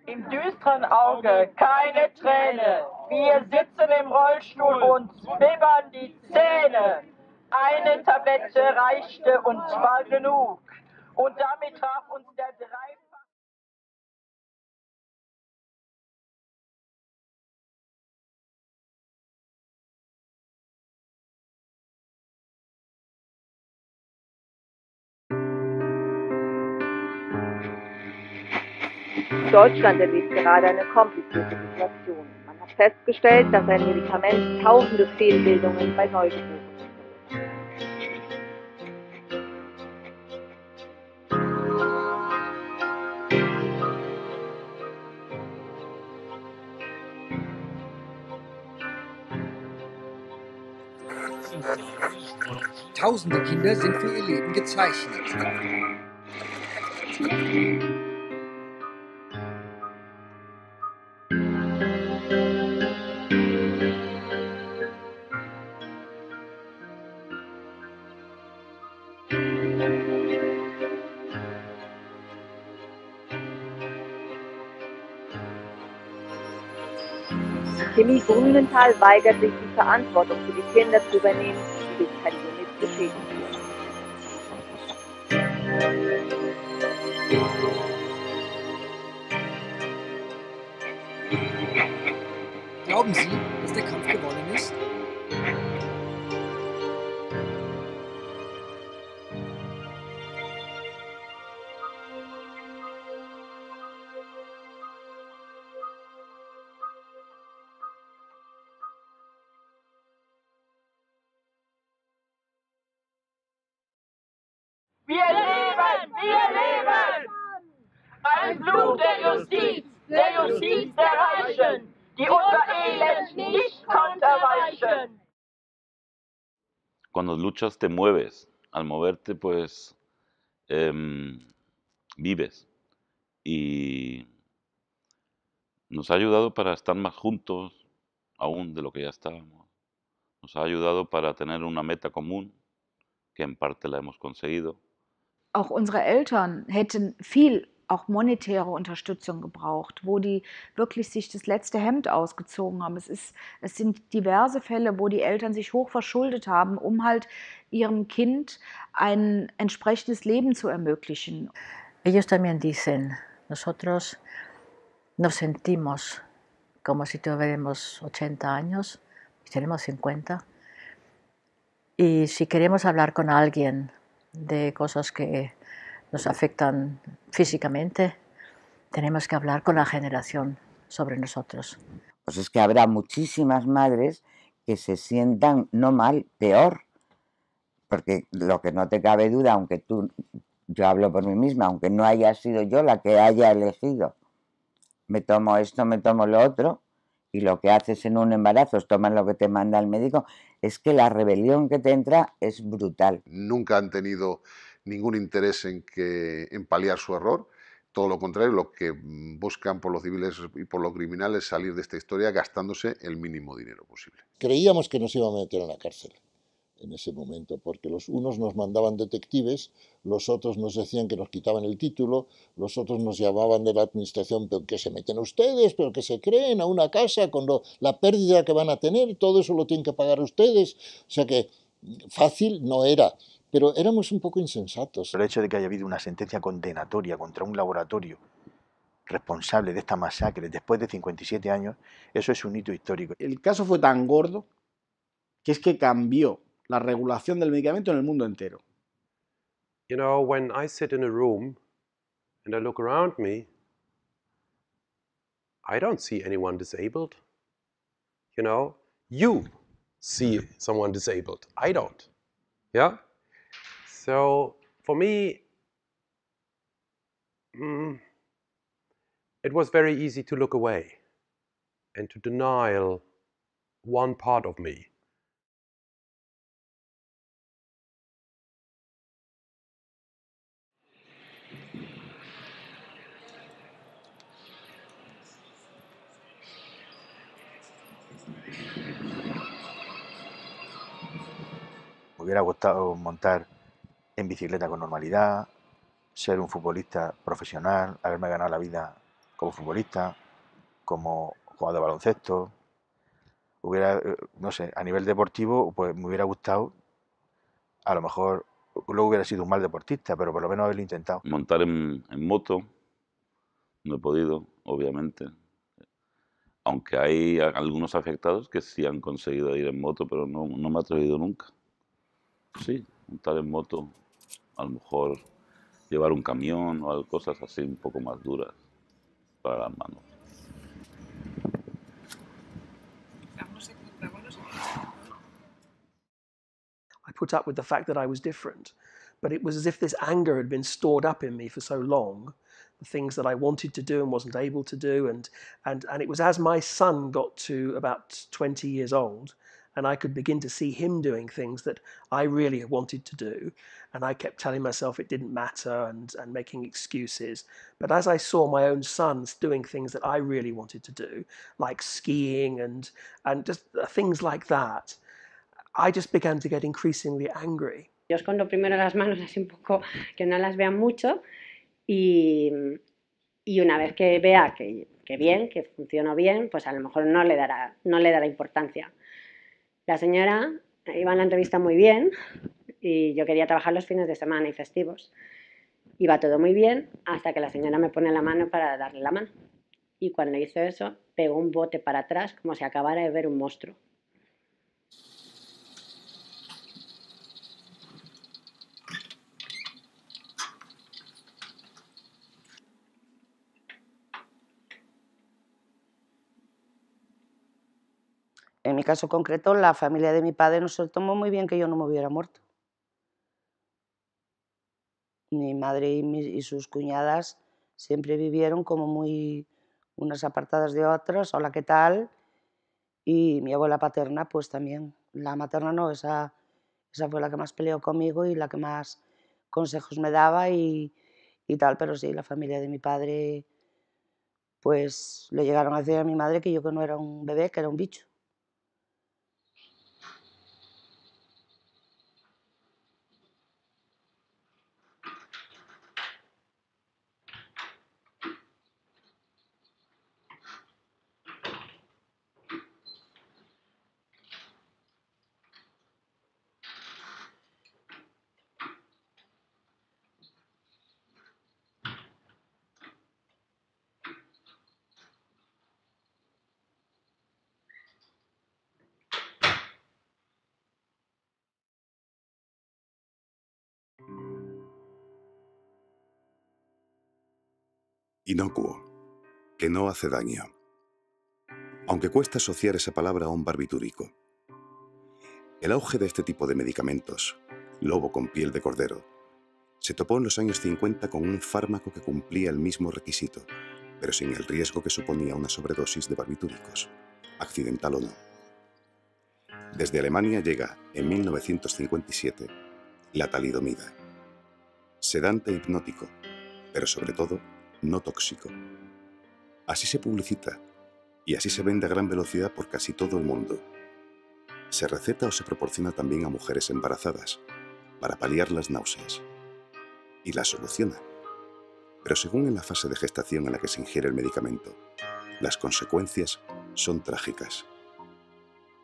Im düsteren Auge keine Träne. Wir sitzen im Rollstuhl und bibbern die Zähne. Eine Tablette reichte uns war genug. Und damit traf uns der Dreifach. Deutschland erlebt gerade eine komplizierte Situation. Man hat festgestellt, dass ein Medikament tausende Fehlbildungen bei Neugeborenen verursacht. Tausende Kinder sind für ihr Leben gezeichnet. Chemie Grünenthal weigert sich, die Verantwortung für die Kinder zu übernehmen, die durch Thalidomid geschädigt wurden. Glauben Sie, dass der Kampf gewonnen ist? Wir leben! Wir leben! Ein Fluch der Justiz der Reichen, die unser Elend nicht konnte weichen. Cuando luchas te mueves, al moverte pues vives y nos ha ayudado para estar más juntos aún de lo que ya estábamos. Nos ha ayudado para tener una meta común, que en parte la hemos conseguido. Auch unsere Eltern hätten viel auch monetäre Unterstützung gebraucht, wo die wirklich sich das letzte Hemd ausgezogen haben. Es sind diverse Fälle, wo die Eltern sich hoch verschuldet haben, um halt ihrem Kind ein entsprechendes Leben zu ermöglichen. Ellos también dicen, nosotros nos sentimos como si tuviéramos 80 años y tenemos 50. Y si queremos hablar con alguien de cosas que nos afectan físicamente, tenemos que hablar con la generación sobre nosotros. Pues es que habrá muchísimas madres que se sientan no mal, peor, porque lo que no te cabe duda, aunque yo hablo por mí misma, aunque no haya sido yo la que haya elegido, me tomo esto, me tomo lo otro, y lo que haces en un embarazo es tomar lo que te manda el médico, es que la rebelión que te entra es brutal. Nunca han tenido ningún interés en paliar su error, todo lo contrario, lo que buscan por los civiles y por los criminales es salir de esta historia gastándose el mínimo dinero posible. Creíamos que nos iban a meter en la cárcel en ese momento, porque los unos nos mandaban detectives, los otros nos decían que nos quitaban el título, los otros nos llamaban de la administración, pero que se meten ustedes, pero que se creen a una casa con la pérdida que van a tener, todo eso lo tienen que pagar ustedes. O sea que fácil no era, pero éramos un poco insensatos. El hecho de que haya habido una sentencia condenatoria contra un laboratorio responsable de esta masacre después de 57 años, eso es un hito histórico. El caso fue tan gordo que es que cambió la regulación del medicamento en el mundo entero. You know, when I sit in a room and I look around me, I don't see anyone disabled. You know, you see someone disabled. I don't. Yeah? So for me, it was very easy to look away and to deny one part of me. Me hubiera gustado montar en bicicleta con normalidad, ser un futbolista profesional, haberme ganado la vida como futbolista, como jugador de baloncesto. No sé, a nivel deportivo, pues me hubiera gustado, a lo mejor luego hubiera sido un mal deportista, pero por lo menos haberlo intentado. Montar en moto, no he podido, obviamente. Aunque hay algunos afectados que sí han conseguido ir en moto, pero no me he atrevido nunca. Sí, montar en moto, a lo mejor llevar un camión o cosas así un poco más duras para las manos. I put up with the fact that I was different, but it was as if this anger had been stored up in me for so long, the things that I wanted to do and wasn't able to do, and it was as my son got to about 20 years old, and I could begin to see him doing things that I really wanted to do, and I kept telling myself it didn't matter and making excuses. But as I saw my own sons doing things that I really wanted to do, like skiing and just things like that, I just began to get increasingly angry. Yo escondo primero las manos así un poco, que no las vean mucho, y una vez que vea que bien, que funcionó bien, pues a lo mejor no le dará importancia. La señora iba a la entrevista muy bien y yo quería trabajar los fines de semana y festivos. Iba todo muy bien hasta que la señora me pone la mano para darle la mano. Y cuando hizo eso, pegó un bote para atrás como si acabara de ver un monstruo. En mi caso concreto, la familia de mi padre no se lo tomó muy bien que yo no me hubiera muerto. Mi madre y sus cuñadas siempre vivieron como muy unas apartadas de otras, hola, ¿qué tal? Y mi abuela paterna, pues también. La materna no, esa fue la que más peleó conmigo y la que más consejos me daba y tal, pero sí, la familia de mi padre, pues le llegaron a decir a mi madre que yo que no era un bebé, que era un bicho. Inocuo, que no hace daño. Aunque cuesta asociar esa palabra a un barbitúrico. El auge de este tipo de medicamentos, lobo con piel de cordero, se topó en los años 50 con un fármaco que cumplía el mismo requisito, pero sin el riesgo que suponía una sobredosis de barbitúricos, accidental o no. Desde Alemania llega, en 1957, la talidomida. Sedante e hipnótico, pero sobre todo, no tóxico. Así se publicita y así se vende a gran velocidad por casi todo el mundo. Se receta o se proporciona también a mujeres embarazadas para paliar las náuseas. Y la soluciona. Pero según en la fase de gestación en la que se ingiere el medicamento, las consecuencias son trágicas.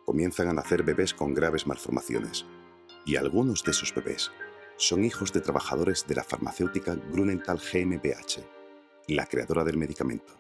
Comienzan a nacer bebés con graves malformaciones y algunos de esos bebés son hijos de trabajadores de la farmacéutica Grünenthal GmbH, la creadora del medicamento.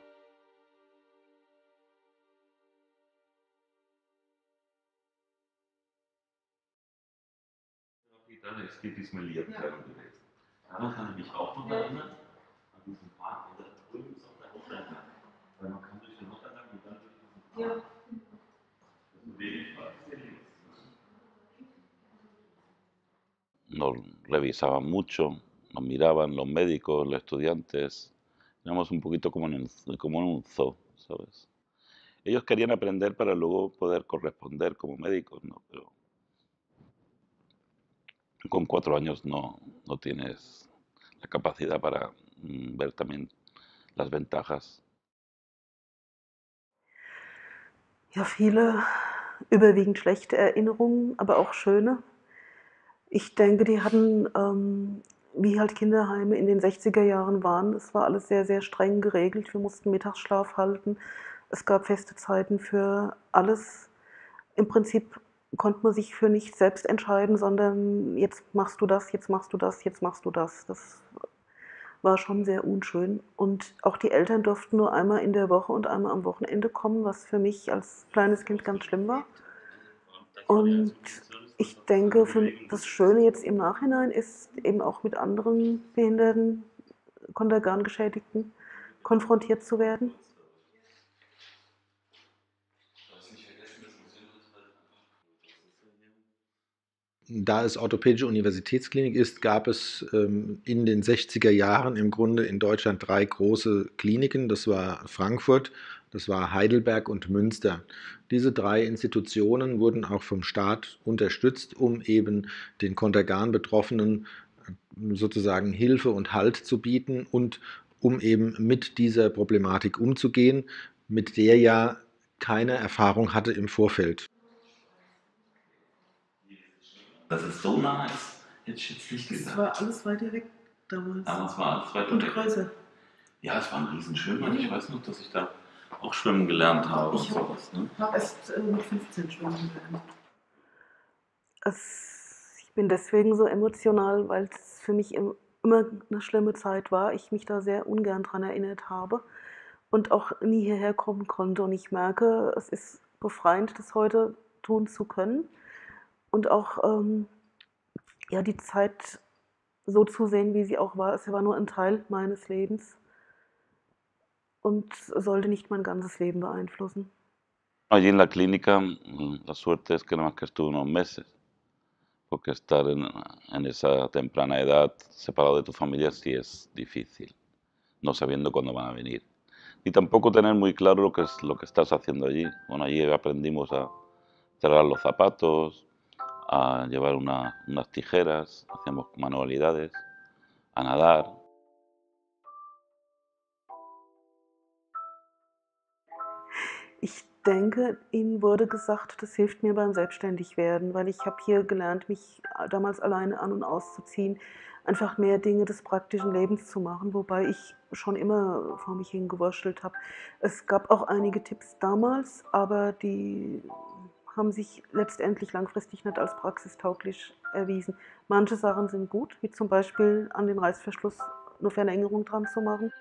Nos revisaban mucho, nos miraban los médicos, los estudiantes. Éramos un poquito como en un zoo, ¿sabes? Ellos querían aprender para luego poder corresponder como médicos, ¿no? Pero con 4 años no tienes la capacidad para ver también las ventajas. Ja, viele, überwiegend schlechte Erinnerungen, aber auch schöne. Ich denke, die hatten wie halt Kinderheime in den 60er Jahren waren. Es war alles sehr, sehr streng geregelt. Wir mussten Mittagsschlaf halten. Es gab feste Zeiten für alles. Im Prinzip konnte man sich für nichts selbst entscheiden, sondern jetzt machst du das, jetzt machst du das, jetzt machst du das. Das war schon sehr unschön. Und auch die Eltern durften nur einmal in der Woche und einmal am Wochenende kommen, was für mich als kleines Kind ganz schlimm war. Und ich denke, das Schöne jetzt im Nachhinein ist, eben auch mit anderen Behinderten, Kontergan-Geschädigten konfrontiert zu werden. Da es Orthopädische Universitätsklinik ist, gab es in den 60er Jahren im Grunde in Deutschland 3 große Kliniken. Das war Frankfurt, das war Heidelberg und Münster. Diese 3 Institutionen wurden auch vom Staat unterstützt, um eben den Kontergan-Betroffenen sozusagen Hilfe und Halt zu bieten und um eben mit dieser Problematik umzugehen, mit der ja keine Erfahrung hatte im Vorfeld. Das ist so nice. Hätte ich jetzt nicht Das gedacht. war alles weiter weg damals. Damals war alles weiter Und weg. größer. Ja, es war ein Riesenschwimmbad. Ich weiß noch, dass ich da auch schwimmen gelernt habe. Ich habe erst mit 15 schwimmen gelernt. Ich bin deswegen so emotional, weil es für mich immer eine schlimme Zeit war. Ich mich da sehr ungern dran erinnert habe und auch nie hierher kommen konnte. Und ich merke, es ist befreiend, das heute tun zu können. Und auch ja, die Zeit so zu sehen, wie sie auch war. Es war nur ein Teil meines Lebens und sollte nicht mein ganzes Leben beeinflussen. Allí en la clínica, la suerte es que nada más que estuve unos meses, porque estar en esa temprana edad separado de tu familia sí es difícil, no sabiendo cuándo van a venir. Y tampoco tener muy claro lo que estás haciendo allí. Bueno, allí aprendimos a cerrar los zapatos, a llevar unas tijeras, hacíamos manualidades, a nadar. Ich denke, ihnen wurde gesagt, das hilft mir beim Selbstständigwerden, weil ich habe hier gelernt, mich damals alleine an- und auszuziehen, einfach mehr Dinge des praktischen Lebens zu machen, wobei ich schon immer vor mich hingewurschtelt habe. Es gab auch einige Tipps damals, aber die haben sich letztendlich langfristig nicht als praxistauglich erwiesen. Manche Sachen sind gut, wie zum Beispiel an den Reißverschluss eine Verlängerung dran zu machen.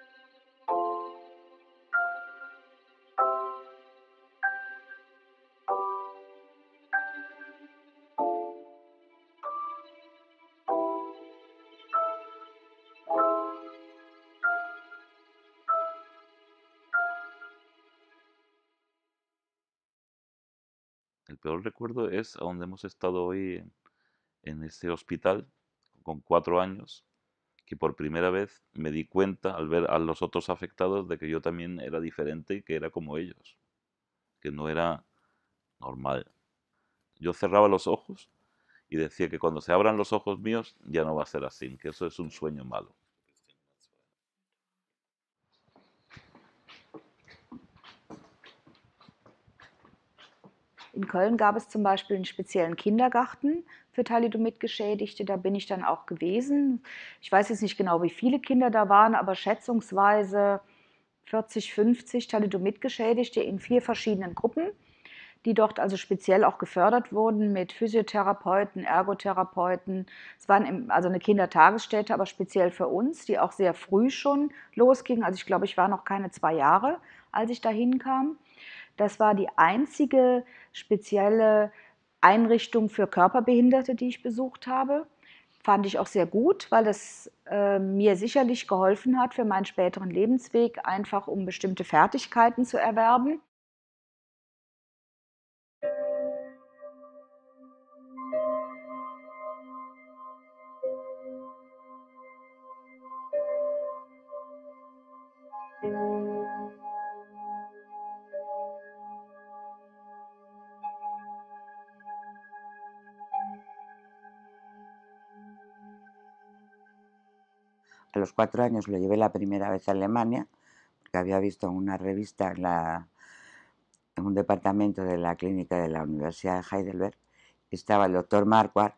El peor recuerdo es a donde hemos estado hoy en ese hospital con 4 años, que por primera vez me di cuenta al ver a los otros afectados de que yo también era diferente y que era como ellos, que no era normal. Yo cerraba los ojos y decía que cuando se abran los ojos míos ya no va a ser así, que eso es un sueño malo. In Köln gab es zum Beispiel einen speziellen Kindergarten für Thalidomid-Geschädigte. Da bin ich dann auch gewesen. Ich weiß jetzt nicht genau, wie viele Kinder da waren, aber schätzungsweise 40, 50 Thalidomid-Geschädigte in 4 verschiedenen Gruppen, die dort also speziell auch gefördert wurden mit Physiotherapeuten, Ergotherapeuten. Es war also eine Kindertagesstätte, aber speziell für uns, die auch sehr früh schon losging. Also ich glaube, ich war noch keine 2 Jahre, als ich da hinkam. Das war die einzige spezielle Einrichtung für Körperbehinderte, die ich besucht habe. Fand ich auch sehr gut, weil das mir sicherlich geholfen hat für meinen späteren Lebensweg, einfach um bestimmte Fertigkeiten zu erwerben. A los 4 años lo llevé la primera vez a Alemania, porque había visto en una revista en un departamento de la clínica de la Universidad de Heidelberg, estaba el doctor Marquardt,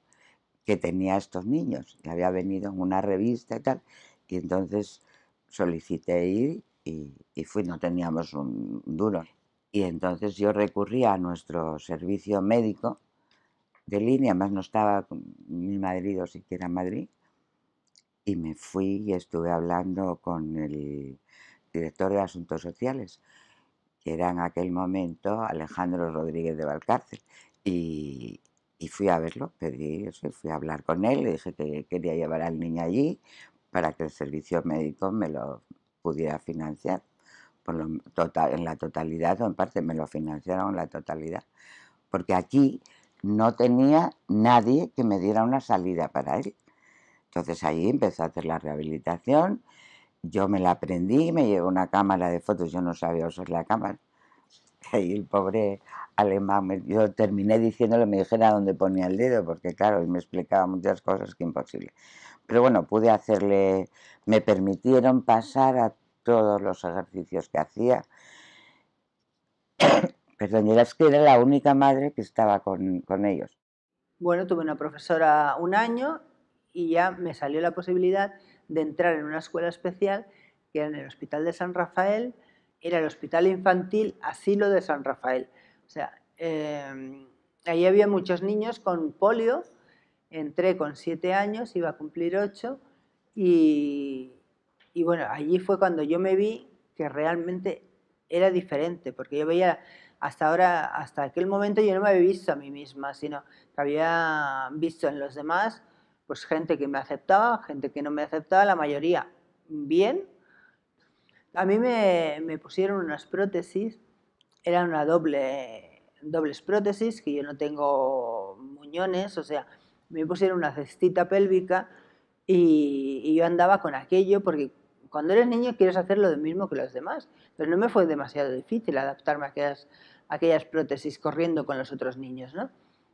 que tenía estos niños. Y había venido en una revista y tal. Y entonces solicité ir y fui, no teníamos un duro. Y entonces yo recurrí a nuestro servicio médico de línea, más no estaba mi marido siquiera en Madrid, y me fui y estuve hablando con el director de Asuntos Sociales, que era en aquel momento Alejandro Rodríguez de Valcárcel, y fui a verlo, pedí eso, y fui a hablar con él, le dije que quería llevar al niño allí para que el servicio médico me lo pudiera financiar, en la totalidad o en parte, me lo financiaron en la totalidad, porque aquí no tenía nadie que me diera una salida para él. Entonces ahí empezó a hacer la rehabilitación, yo me la aprendí, me llevé una cámara de fotos, yo no sabía usar la cámara. Y el pobre alemán, yo terminé diciéndole, me dijera dónde ponía el dedo, porque claro, él me explicaba muchas cosas que imposible. Pero bueno, pude hacerle, me permitieron pasar a todos los ejercicios que hacía. Perdón, y es que era la única madre que estaba con ellos. Bueno, tuve una profesora un año y ya me salió la posibilidad de entrar en una escuela especial que era en el Hospital de San Rafael, era el Hospital Infantil Asilo de San Rafael. O sea, ahí había muchos niños con polio, entré con 7 años, iba a cumplir 8 y bueno, allí fue cuando yo me vi que realmente era diferente, porque yo veía hasta ahora, hasta aquel momento yo no me había visto a mí misma, sino que había visto en los demás pues gente que me aceptaba, gente que no me aceptaba, la mayoría bien. A mí me pusieron unas prótesis, eran una dobles prótesis, que yo no tengo muñones, o sea, me pusieron una cestita pélvica y yo andaba con aquello porque cuando eres niño quieres hacer lo mismo que los demás, pero no me fue demasiado difícil adaptarme a aquellas prótesis corriendo con los otros niños, ¿no?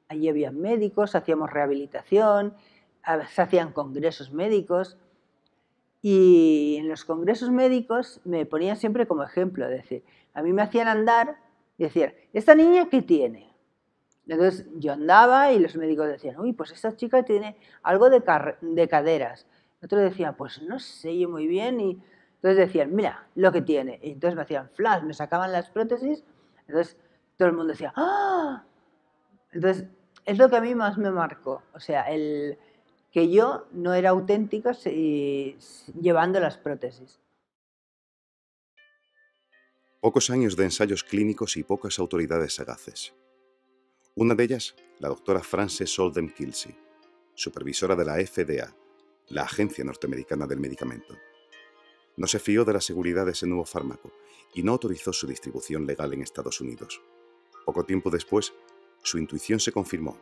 Allí había médicos, hacíamos rehabilitación, se hacían congresos médicos y en los congresos médicos me ponían siempre como ejemplo, es decir, a mí me hacían andar y decían, ¿esta niña qué tiene? Entonces yo andaba y los médicos decían, uy, pues esta chica tiene algo de caderas. Otro decía, pues no sé yo muy bien. Y entonces decían, mira lo que tiene. Y entonces me hacían flash, me sacaban las prótesis. Entonces todo el mundo decía, ¡ah! Entonces es lo que a mí más me marcó. O sea, que yo no era auténtica llevando las prótesis. Pocos años de ensayos clínicos y pocas autoridades sagaces. Una de ellas, la doctora Frances Oldham Kilsey, supervisora de la FDA, la Agencia Norteamericana del Medicamento. No se fió de la seguridad de ese nuevo fármaco y no autorizó su distribución legal en Estados Unidos. Poco tiempo después, su intuición se confirmó,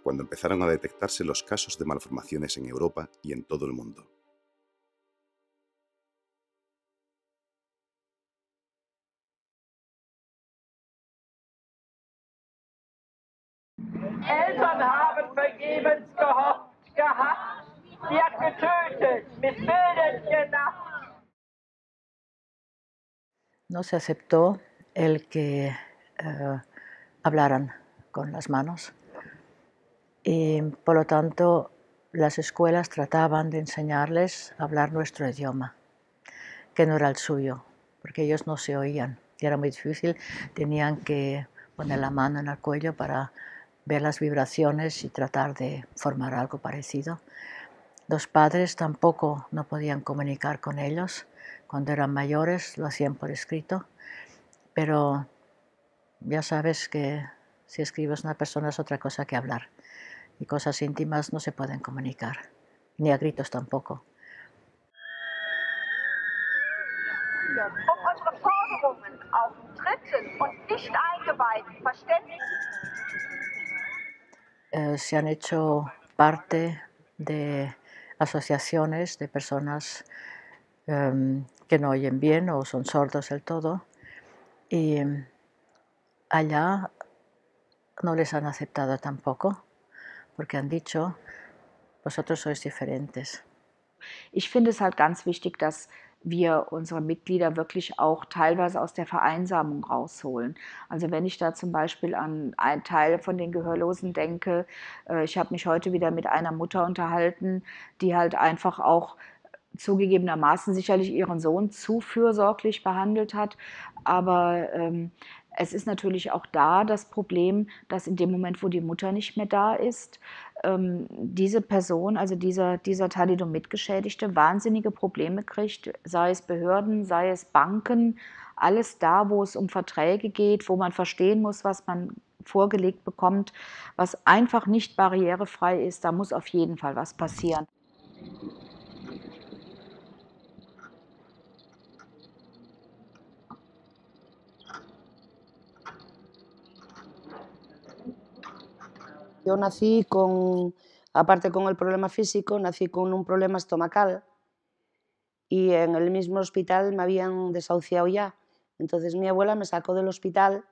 cuando empezaron a detectarse los casos de malformaciones en Europa y en todo el mundo. Eltern haben vergebens gehofft, gehabt, sie hat getötet, missbildet, genasst. No se aceptó el que hablaran con las manos y por lo tanto las escuelas trataban de enseñarles a hablar nuestro idioma, que no era el suyo, porque ellos no se oían y era muy difícil, tenían que poner la mano en el cuello para ver las vibraciones y tratar de formar algo parecido. Los padres tampoco no podían comunicar con ellos. Cuando eran mayores lo hacían por escrito, pero ya sabes que si escribes a una persona es otra cosa que hablar. Y cosas íntimas no se pueden comunicar, ni a gritos tampoco. Unsere Forderungen auf Dritten und nicht Eingeweihten verständigen. Se han hecho parte de asociaciones de personas que no oyen bien o son sordos del todo, y allá no les han aceptado tampoco, porque han dicho, vosotros sois diferentes. Ich finde es halt ganz wichtig, dass wir unsere Mitglieder wirklich auch teilweise aus der Vereinsamung rausholen. Also wenn ich da zum Beispiel an einen Teil von den Gehörlosen denke, ich habe mich heute wieder mit einer Mutter unterhalten, die halt einfach auch zugegebenermaßen sicherlich ihren Sohn zu fürsorglich behandelt hat, aber es ist natürlich auch da das Problem, dass in dem Moment, wo die Mutter nicht mehr da ist, diese Person, also dieser Thalidomid-Geschädigte, wahnsinnige Probleme kriegt, sei es Behörden, sei es Banken, alles da, wo es um Verträge geht, wo man verstehen muss, was man vorgelegt bekommt, was einfach nicht barrierefrei ist, da muss auf jeden Fall was passieren. Yo nací con, aparte con el problema físico, nací con un problema estomacal y en el mismo hospital me habían desahuciado ya. Entonces mi abuela me sacó del hospital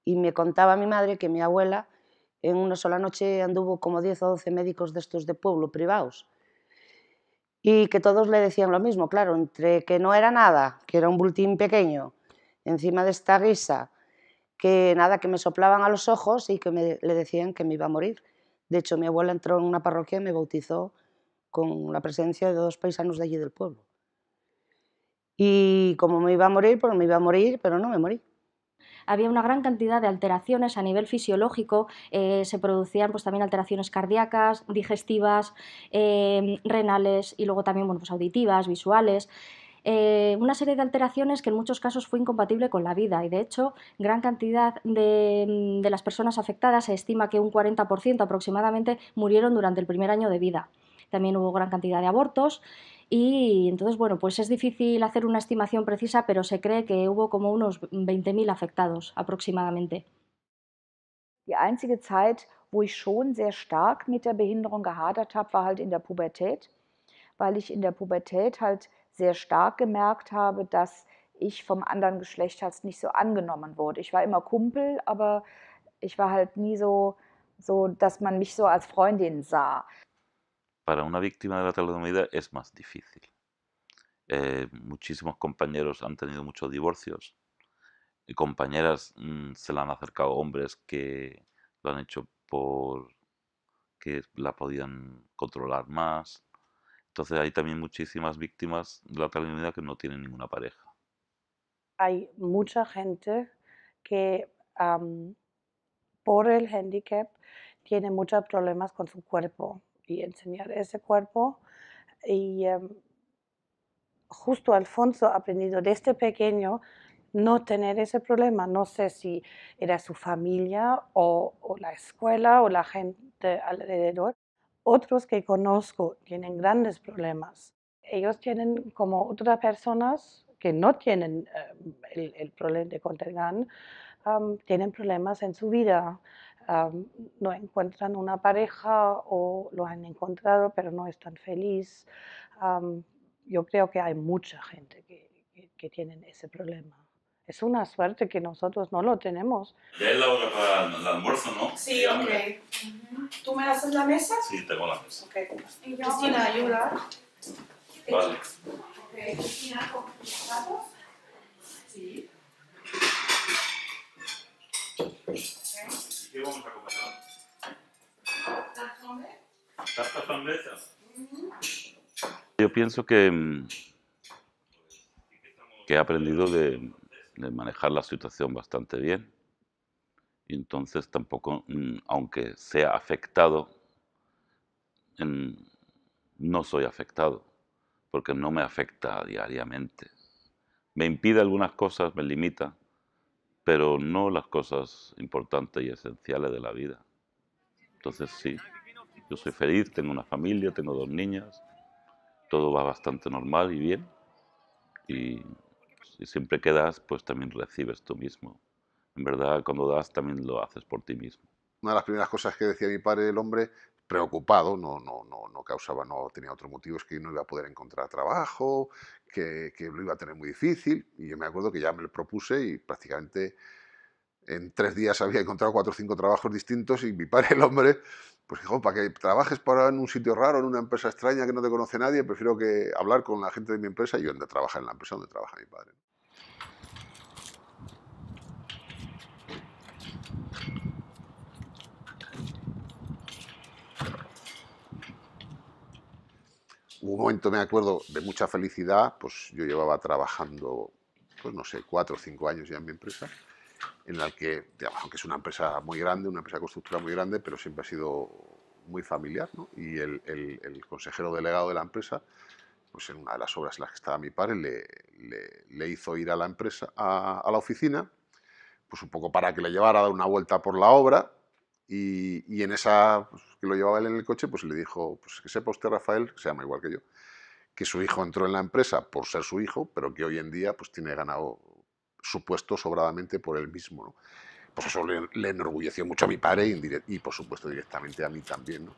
y me contaba mi madre que mi abuela en una sola noche anduvo como 10 o 12 médicos de estos de pueblo privados y que todos le decían lo mismo, claro, entre que no era nada, que era un bultín pequeño, encima de esta guisa, que nada, que me soplaban a los ojos y que le decían que me iba a morir. De hecho, mi abuela entró en una parroquia y me bautizó con la presencia de 2 paisanos de allí del pueblo. Y como me iba a morir, pues me iba a morir, pero no me morí. Había una gran cantidad de alteraciones a nivel fisiológico, se producían pues, también alteraciones cardíacas, digestivas, renales y luego también bueno, pues, auditivas, visuales. Una serie de alteraciones que en muchos casos fue incompatible con la vida y de hecho gran cantidad de las personas afectadas, se estima que un 40% aproximadamente murieron durante el primer año de vida. También hubo gran cantidad de abortos y entonces, bueno, pues es difícil hacer una estimación precisa, pero se cree que hubo como unos 20.000 afectados aproximadamente. Die einzige Zeit, wo ich schon sehr stark mit der Behinderung gehadert habe, war halt in der Pubertät, weil ich in der Pubertät halt sehr stark gemerkt habe, dass ich vom anderen Geschlecht halt nicht so angenommen wurde. Ich war immer Kumpel, aber ich war halt nie so, dass man mich so als Freundin sah. Para una víctima de la talidomida es más difícil. Muchísimos compañeros han tenido muchos divorcios y compañeras se le han acercado hombres que lo han hecho porque la podían controlar más. Entonces hay también muchísimas víctimas de la talidomida que no tienen ninguna pareja. Hay mucha gente que por el handicap tiene muchos problemas con su cuerpo y enseñar ese cuerpo. Y justo Alfonso ha aprendido desde pequeño no tener ese problema. No sé si era su familia o la escuela o la gente alrededor. Otros que conozco tienen grandes problemas. Ellos tienen como otras personas que no tienen el problema de Contergan, tienen problemas en su vida. No encuentran una pareja o lo han encontrado pero no están felices. Yo creo que hay mucha gente que tienen ese problema. Es una suerte que nosotros no lo tenemos. Ya es la hora para el almuerzo, ¿no? Sí, ok. ¿Tú me haces la mesa? Sí, tengo la mesa. Ok. Cristina, ayuda. Vale. Ok, Cristina, ¿con los platos? Sí. ¿Qué vamos a comer? ¿Tarta hombre? ¿Tarta francesa? Yo pienso que he aprendido de manejar la situación bastante bien y entonces tampoco, aunque sea afectado, no soy afectado porque no me afecta diariamente. Me impide algunas cosas, me limita, pero no las cosas importantes y esenciales de la vida. Entonces sí, yo soy feliz, tengo una familia, tengo 2 niñas, todo va bastante normal y bien. Y siempre que das, pues también recibes tú mismo. En verdad, cuando das, también lo haces por ti mismo. Una de las primeras cosas que decía mi padre, el hombre, preocupado, no tenía otro motivo, es que no iba a poder encontrar trabajo, que lo iba a tener muy difícil. Y yo me acuerdo que ya me lo propuse y prácticamente En 3 días había encontrado 4 o 5 trabajos distintos y mi padre, el hombre, pues dijo, para que trabajes en un sitio raro, en una empresa extraña que no te conoce nadie, prefiero que hablar con la gente de mi empresa y yo de trabajar en la empresa donde trabaja mi padre. Hubo un momento, me acuerdo, de mucha felicidad, pues yo llevaba trabajando, pues no sé, 4 o 5 años ya en mi empresa, en la que, digamos, aunque es una empresa muy grande, una empresa de constructora muy grande, pero siempre ha sido muy familiar, ¿no? Y el consejero delegado de la empresa, pues en una de las obras en las que estaba mi padre, le hizo ir a la empresa, a la oficina, pues un poco para que le llevara a dar una vuelta por la obra, y en esa, pues, que lo llevaba él en el coche, pues le dijo, pues que sepa usted, Rafael, que se llama igual que yo, que su hijo entró en la empresa por ser su hijo, pero que hoy en día pues tiene ganado su puesto sobradamente por él mismo, ¿no? Pues eso le enorgulleció mucho a mi padre y por supuesto directamente a mí también, ¿no?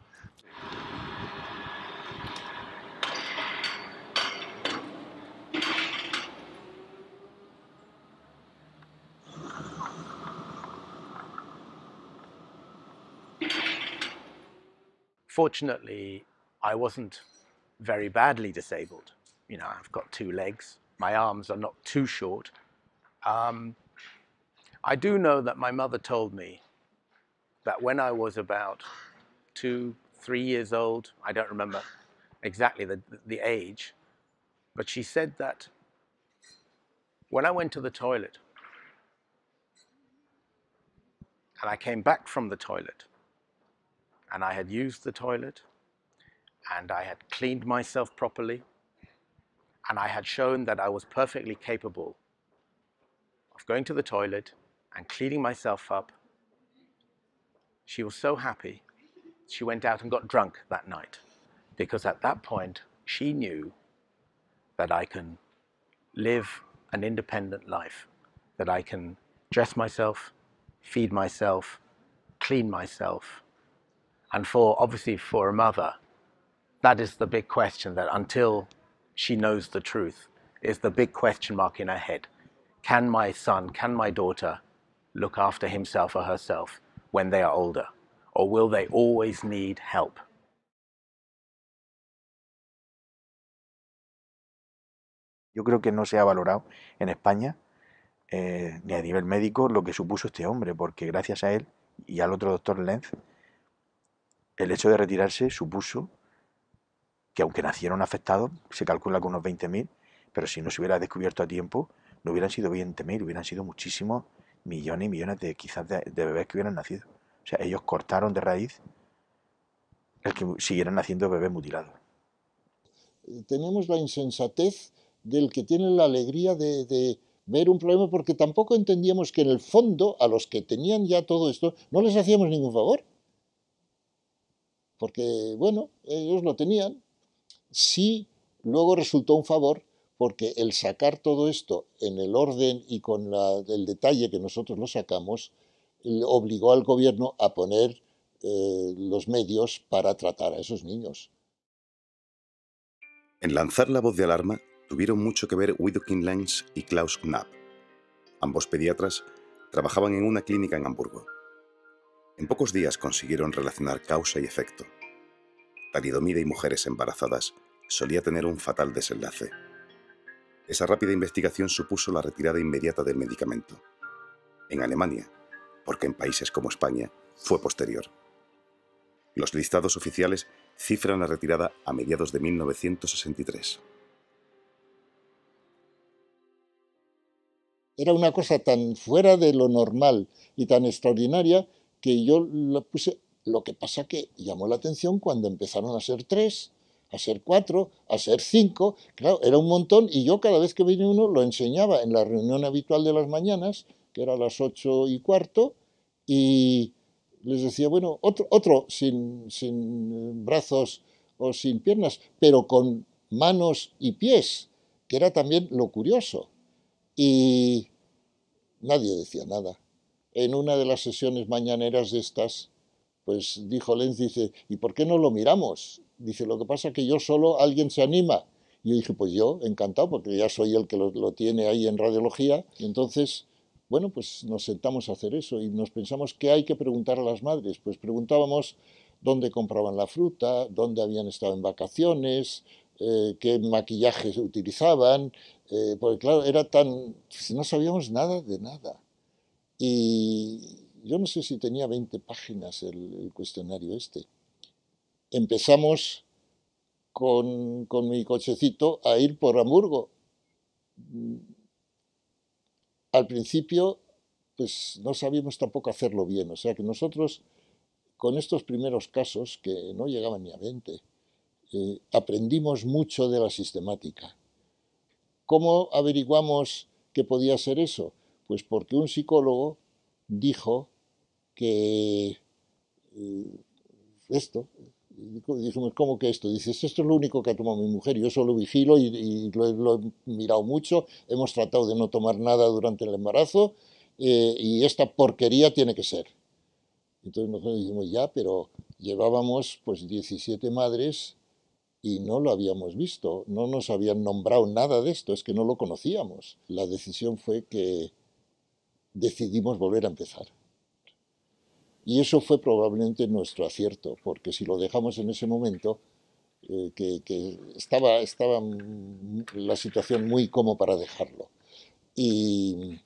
Fortunately, I wasn't very badly disabled. You know, I've got 2 legs. My arms are not too short. I do know that my mother told me that when I was about 2, 3 years old, I don't remember exactly the age, but she said that when I went to the toilet and I came back from the toilet and I had used the toilet and I had cleaned myself properly and I had shown that I was perfectly capable of going to the toilet and cleaning myself up, she was so happy, she went out and got drunk that night, because at that point she knew that I can live an independent life, that I can dress myself, feed myself, clean myself. And obviously for a mother, that is the big question, that until she knows the truth, is the big question mark in her head. Can my son, can my daughter look after himself or herself when they are older? Or will they always need help? Yo creo que no se ha valorado en España, ni a nivel médico, lo que supuso este hombre, porque gracias a él y al otro doctor Lenz, el hecho de retirarse supuso que, aunque nacieron afectados, se calcula con unos 20.000, pero si no se hubiera descubierto a tiempo, no hubieran sido 20.000, hubieran sido muchísimos millones y millones quizás de bebés que hubieran nacido. O sea, ellos cortaron de raíz el que siguieran naciendo bebés mutilados. Tenemos la insensatez del que tiene la alegría de ver un problema, porque tampoco entendíamos que en el fondo a los que tenían ya todo esto no les hacíamos ningún favor. Porque, bueno, ellos lo tenían. Sí, luego resultó un favor, porque el sacar todo esto en el orden y con el detalle que nosotros lo sacamos, obligó al gobierno a poner los medios para tratar a esos niños. En lanzar la voz de alarma tuvieron mucho que ver Widukind Lenz y Klaus Knapp. Ambos pediatras trabajaban en una clínica en Hamburgo. En pocos días consiguieron relacionar causa y efecto. Talidomida y mujeres embarazadas solía tener un fatal desenlace. Esa rápida investigación supuso la retirada inmediata del medicamento. En Alemania, porque en países como España fue posterior. Los listados oficiales cifran la retirada a mediados de 1963. Era una cosa tan fuera de lo normal y tan extraordinaria que yo la puse. Lo que pasa que llamó la atención cuando empezaron a ser 3, a ser 4, a ser 5. Claro, era un montón, y yo cada vez que venía uno lo enseñaba en la reunión habitual de las mañanas, que era a las 8:15, y les decía, bueno, otro sin brazos o sin piernas, pero con manos y pies, que era también lo curioso. Y nadie decía nada. En una de las sesiones mañaneras de estas, pues dijo Lenz, dice, ¿y por qué no lo miramos? Dice, lo que pasa es que yo solo, alguien se anima. Y yo dije, pues yo, encantado, porque ya soy el que lo tiene ahí en radiología. Y entonces, bueno, pues nos sentamos a hacer eso y nos pensamos qué hay que preguntar a las madres. Pues preguntábamos dónde compraban la fruta, dónde habían estado en vacaciones, qué maquillaje utilizaban, porque claro, era tan... no sabíamos nada de nada. Y yo no sé si tenía 20 páginas el cuestionario este. Empezamos con mi cochecito a ir por Hamburgo. Al principio, pues no sabíamos tampoco hacerlo bien. O sea que nosotros, con estos primeros casos, que no llegaban ni a 20, aprendimos mucho de la sistemática. ¿Cómo averiguamos que podía ser eso? Pues porque un psicólogo dijo que esto, dijimos, ¿cómo que esto? Dices, esto es lo único que ha tomado mi mujer, yo solo vigilo y lo he mirado mucho, hemos tratado de no tomar nada durante el embarazo y esta porquería tiene que ser. Entonces nosotros dijimos, ya, pero llevábamos pues 17 madres y no lo habíamos visto, no nos habían nombrado nada de esto, es que no lo conocíamos. La decisión fue que decidimos volver a empezar. Y eso fue probablemente nuestro acierto, porque si lo dejamos en ese momento, que estaba la situación muy como para dejarlo. Y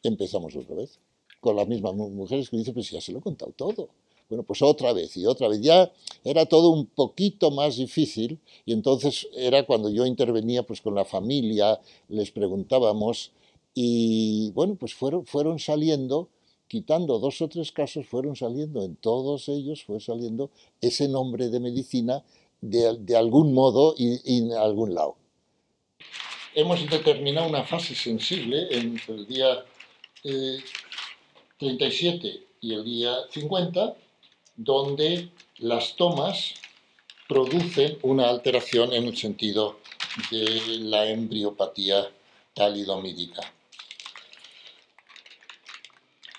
empezamos otra vez, con las mismas mujeres que dicen, pues ya se lo he contado todo. Bueno, pues otra vez y otra vez. Ya era todo un poquito más difícil y entonces era cuando yo intervenía pues con la familia, les preguntábamos y bueno, pues fueron saliendo, quitando 2 o 3 casos, fueron saliendo, en todos ellos fue saliendo ese nombre de medicina de algún modo y en algún lado. Hemos determinado una fase sensible entre el día 37 y el día 50, donde las tomas producen una alteración en el sentido de la embriopatía talidomídica.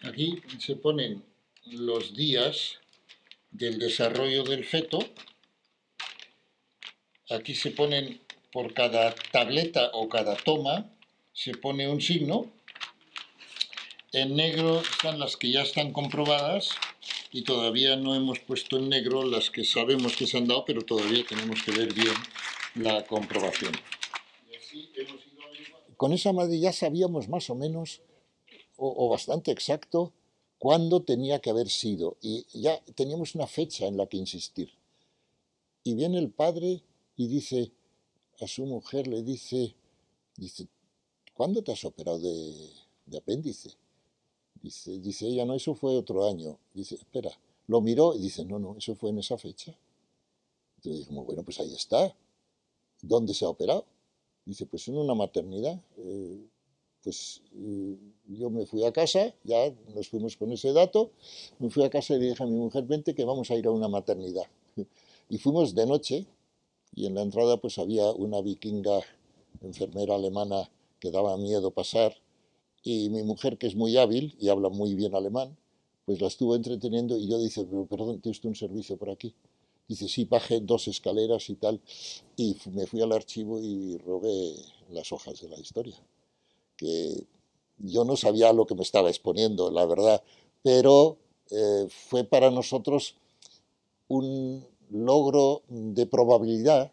Aquí se ponen los días del desarrollo del feto. Aquí se ponen por cada tableta o cada toma, se pone un signo. En negro están las que ya están comprobadas y todavía no hemos puesto en negro las que sabemos que se han dado, pero todavía tenemos que ver bien la comprobación. Con esa madre ya sabíamos más o menos, o bastante exacto, cuándo tenía que haber sido. Y ya teníamos una fecha en la que insistir. Y viene el padre y dice a su mujer, le dice, ¿cuándo te has operado de apéndice? Dice ella, no, eso fue otro año. Dice, espera, lo miró y dice, no, eso fue en esa fecha. Entonces dijimos, bueno, pues ahí está. ¿Dónde se ha operado? Dice, pues en una maternidad. Yo me fui a casa, ya nos fuimos con ese dato, me fui a casa y le dije a mi mujer, vente que vamos a ir a una maternidad. Y fuimos de noche y en la entrada pues había una vikinga enfermera alemana que daba miedo pasar. Y mi mujer, que es muy hábil y habla muy bien alemán, pues la estuvo entreteniendo y yo dice, pero perdón, ¿tiene usted un servicio por aquí? Dice, sí, bajé 2 escaleras y tal. Y me fui al archivo y robé las hojas de la historia. Que yo no sabía a lo que me estaba exponiendo, la verdad, pero fue para nosotros un logro de probabilidad.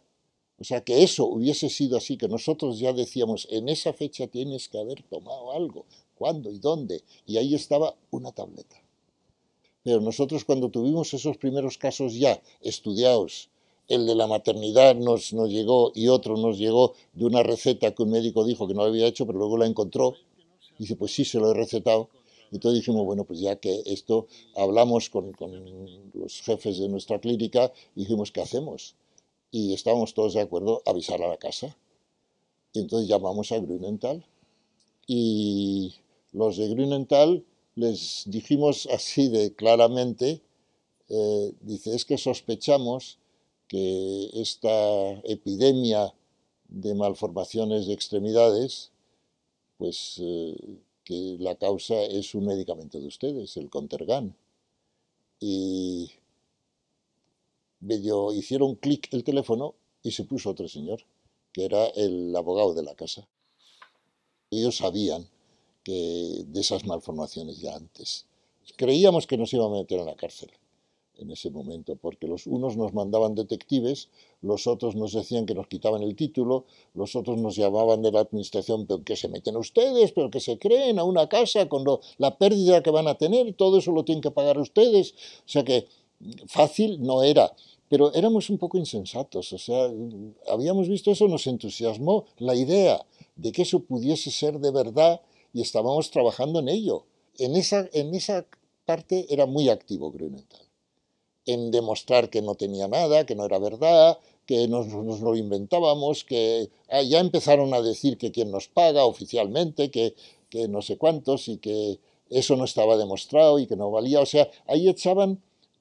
O sea, que eso hubiese sido así, que nosotros ya decíamos, en esa fecha tienes que haber tomado algo, cuándo y dónde, y ahí estaba una tableta. Pero nosotros cuando tuvimos esos primeros casos ya estudiados, el de la maternidad nos llegó y otro nos llegó de una receta que un médico dijo que no había hecho, pero luego la encontró, dice, pues sí, se lo he recetado. Entonces dijimos, bueno, pues ya que esto, hablamos con los jefes de nuestra clínica y dijimos, ¿qué hacemos? Y estábamos todos de acuerdo a avisar a la casa. Y entonces llamamos a Grünenthal y los de Grünenthal les dijimos así de claramente, dice, es que sospechamos que esta epidemia de malformaciones de extremidades, pues que la causa es un medicamento de ustedes, el Contergan. Y medio hicieron clic el teléfono y se puso otro señor, que era el abogado de la casa. Ellos sabían de esas malformaciones ya antes. Creíamos que nos iban a meter en la cárcel en ese momento, porque los unos nos mandaban detectives, los otros nos decían que nos quitaban el título, los otros nos llamaban de la administración, pero que se meten ustedes, pero que se creen a una casa con la pérdida que van a tener, todo eso lo tienen que pagar ustedes. O sea que fácil no era, pero éramos un poco insensatos. O sea, habíamos visto eso, nos entusiasmó la idea de que eso pudiese ser de verdad y estábamos trabajando en ello. En esa parte era muy activo Grünenthal, en demostrar que no tenía nada, que no era verdad, que nos lo inventábamos, que ya empezaron a decir que quién nos paga oficialmente, que no sé cuántos, y que eso no estaba demostrado y que no valía. O sea, ahí echaban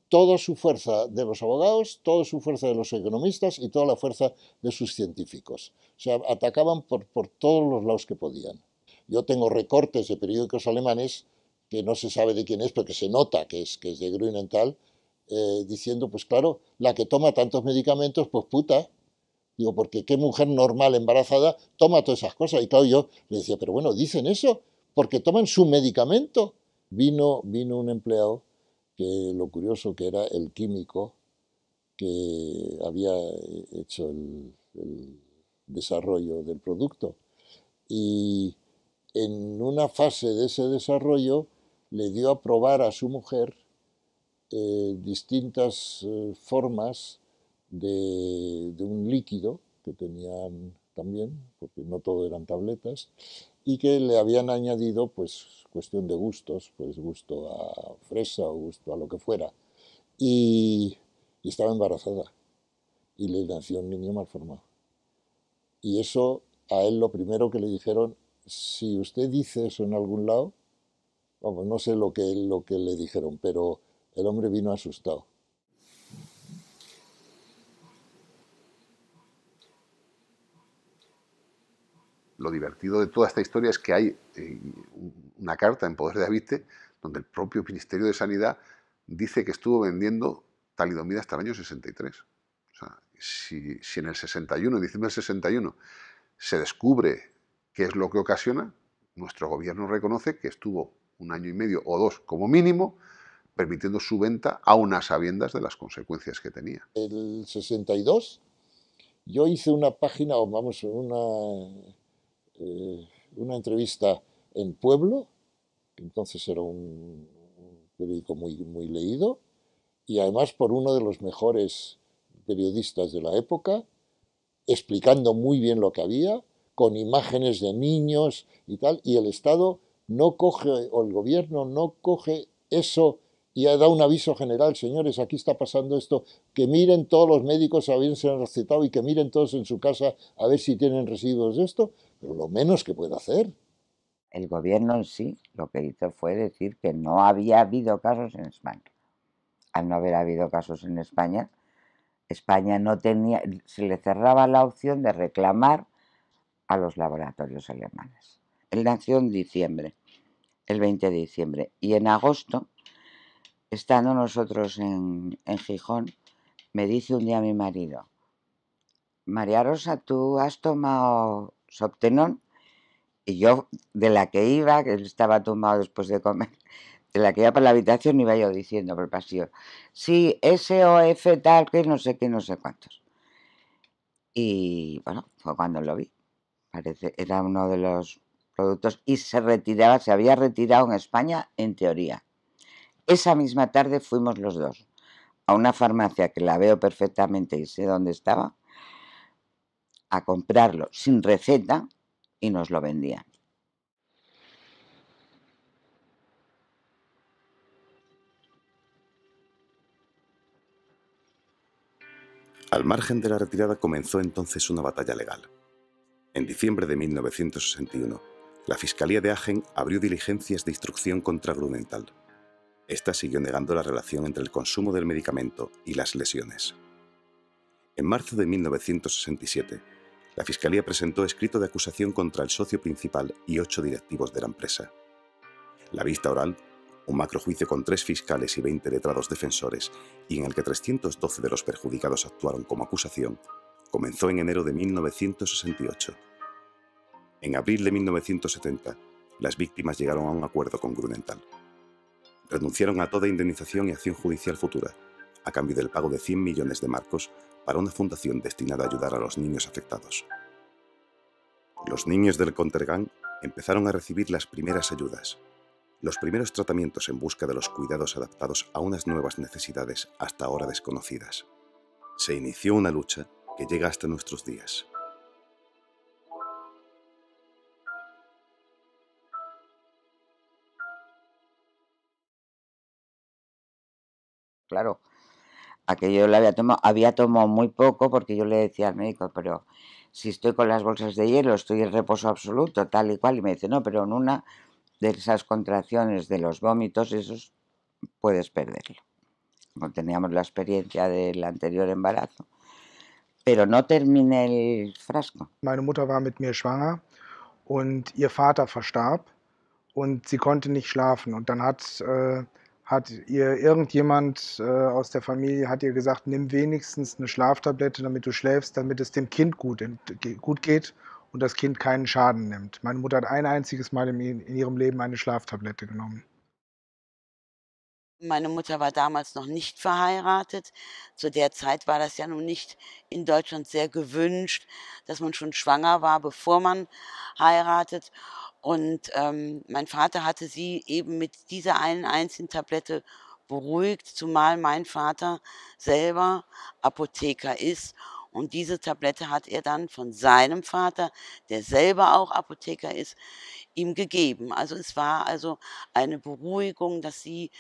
toda su fuerza de los abogados, toda su fuerza de los economistas y toda la fuerza de sus científicos. O sea, atacaban por todos los lados que podían. Yo tengo recortes de periódicos alemanes, que no se sabe de quién es, pero que se nota que es de Grünenthal, diciendo, pues claro, la que toma tantos medicamentos, pues puta. Digo, porque qué mujer normal embarazada toma todas esas cosas. Y claro, yo le decía, pero bueno, dicen eso, porque toman su medicamento. Vino un empleado, que lo curioso que era el químico que había hecho el desarrollo del producto. Y en una fase de ese desarrollo le dio a probar a su mujer distintas formas de un líquido que tenían también, porque no todo eran tabletas, y que le habían añadido, pues, cuestión de gustos, pues gusto a fresa o gusto a lo que fuera, y estaba embarazada, y le nació un niño malformado. Y eso, a él lo primero que le dijeron, si usted dice eso en algún lado, vamos, no sé lo que le dijeron, pero el hombre vino asustado. Lo divertido de toda esta historia es que hay una carta en poder de Avite donde el propio Ministerio de Sanidad dice que estuvo vendiendo talidomida hasta el año 63. O sea, si en el 61, en diciembre del 61, se descubre qué es lo que ocasiona, nuestro gobierno reconoce que estuvo 1 año y medio o 2 como mínimo permitiendo su venta aún a sabiendas de las consecuencias que tenía. El 62 yo hice una página, o vamos, una entrevista en Pueblo, que entonces era un periódico muy leído, y además por uno de los mejores periodistas de la época, explicando muy bien lo que había, con imágenes de niños y tal, y el Estado no coge, o el gobierno no coge eso y ha dado un aviso general, señores, aquí está pasando esto, que miren todos los médicos habiéndose recetado y que miren todos en su casa a ver si tienen residuos de esto, pero lo menos que puede hacer. El gobierno en sí lo que hizo fue decir que no había habido casos en España. Al no haber habido casos en España, España no tenía, se le cerraba la opción de reclamar a los laboratorios alemanes. Él nació en diciembre, el 20 de diciembre, y en agosto, estando nosotros en Gijón, me dice un día mi marido, María Rosa, ¿tú has tomado Soptenón? Y yo, de la que iba, que él estaba tomado después de comer, de la que iba por la habitación, iba yo diciendo por el pasillo, sí, SOF tal, que no sé qué, no sé cuántos. Y bueno, fue cuando lo vi. Parece, era uno de los productos y se había retirado en España en teoría. Esa misma tarde fuimos los dos a una farmacia que la veo perfectamente y sé dónde estaba, a comprarlo sin receta y nos lo vendían. Al margen de la retirada comenzó entonces una batalla legal. En diciembre de 1961, la Fiscalía de Aachen abrió diligencias de instrucción contra Grünenthal. Esta siguió negando la relación entre el consumo del medicamento y las lesiones. En marzo de 1967, la Fiscalía presentó escrito de acusación contra el socio principal y 8 directivos de la empresa. La vista oral, un macrojuicio con 3 fiscales y 20 letrados defensores, y en el que 312 de los perjudicados actuaron como acusación, comenzó en enero de 1968. En abril de 1970, las víctimas llegaron a un acuerdo con Grunenthal. Renunciaron a toda indemnización y acción judicial futura, a cambio del pago de 100 millones de marcos para una fundación destinada a ayudar a los niños afectados. Los niños del Contergan empezaron a recibir las primeras ayudas, los primeros tratamientos en busca de los cuidados adaptados a unas nuevas necesidades hasta ahora desconocidas. Se inició una lucha que llega hasta nuestros días. Claro, aquello lo había tomado muy poco porque yo le decía al médico, pero si estoy con las bolsas de hielo, estoy en reposo absoluto, tal y cual, y me dice, no, pero en una de esas contracciones de los vómitos, esos puedes perderlo. Como teníamos la experiencia del anterior embarazo. Pero no terminé el frasco. Meine Mutter war mit mir schwanger und ihr Vater verstarb und sie konnte nicht schlafen. Und dann hat ihr irgendjemand aus der Familie hat ihr gesagt, nimm wenigstens eine Schlaftablette, damit du schläfst, damit es dem Kind gut geht und das Kind keinen Schaden nimmt. Meine Mutter hat ein einziges Mal in ihrem Leben eine Schlaftablette genommen. Meine Mutter war damals noch nicht verheiratet. Zu der Zeit war das ja nun nicht in Deutschland sehr gewünscht, dass man schon schwanger war, bevor man heiratet. Und mein Vater hatte sie eben mit dieser einen einzigen Tablette beruhigt, zumal mein Vater selber Apotheker ist. Und diese Tablette hat er dann von seinem Vater, der selber auch Apotheker ist, ihm gegeben. Also es war also eine Beruhigung, dass sie,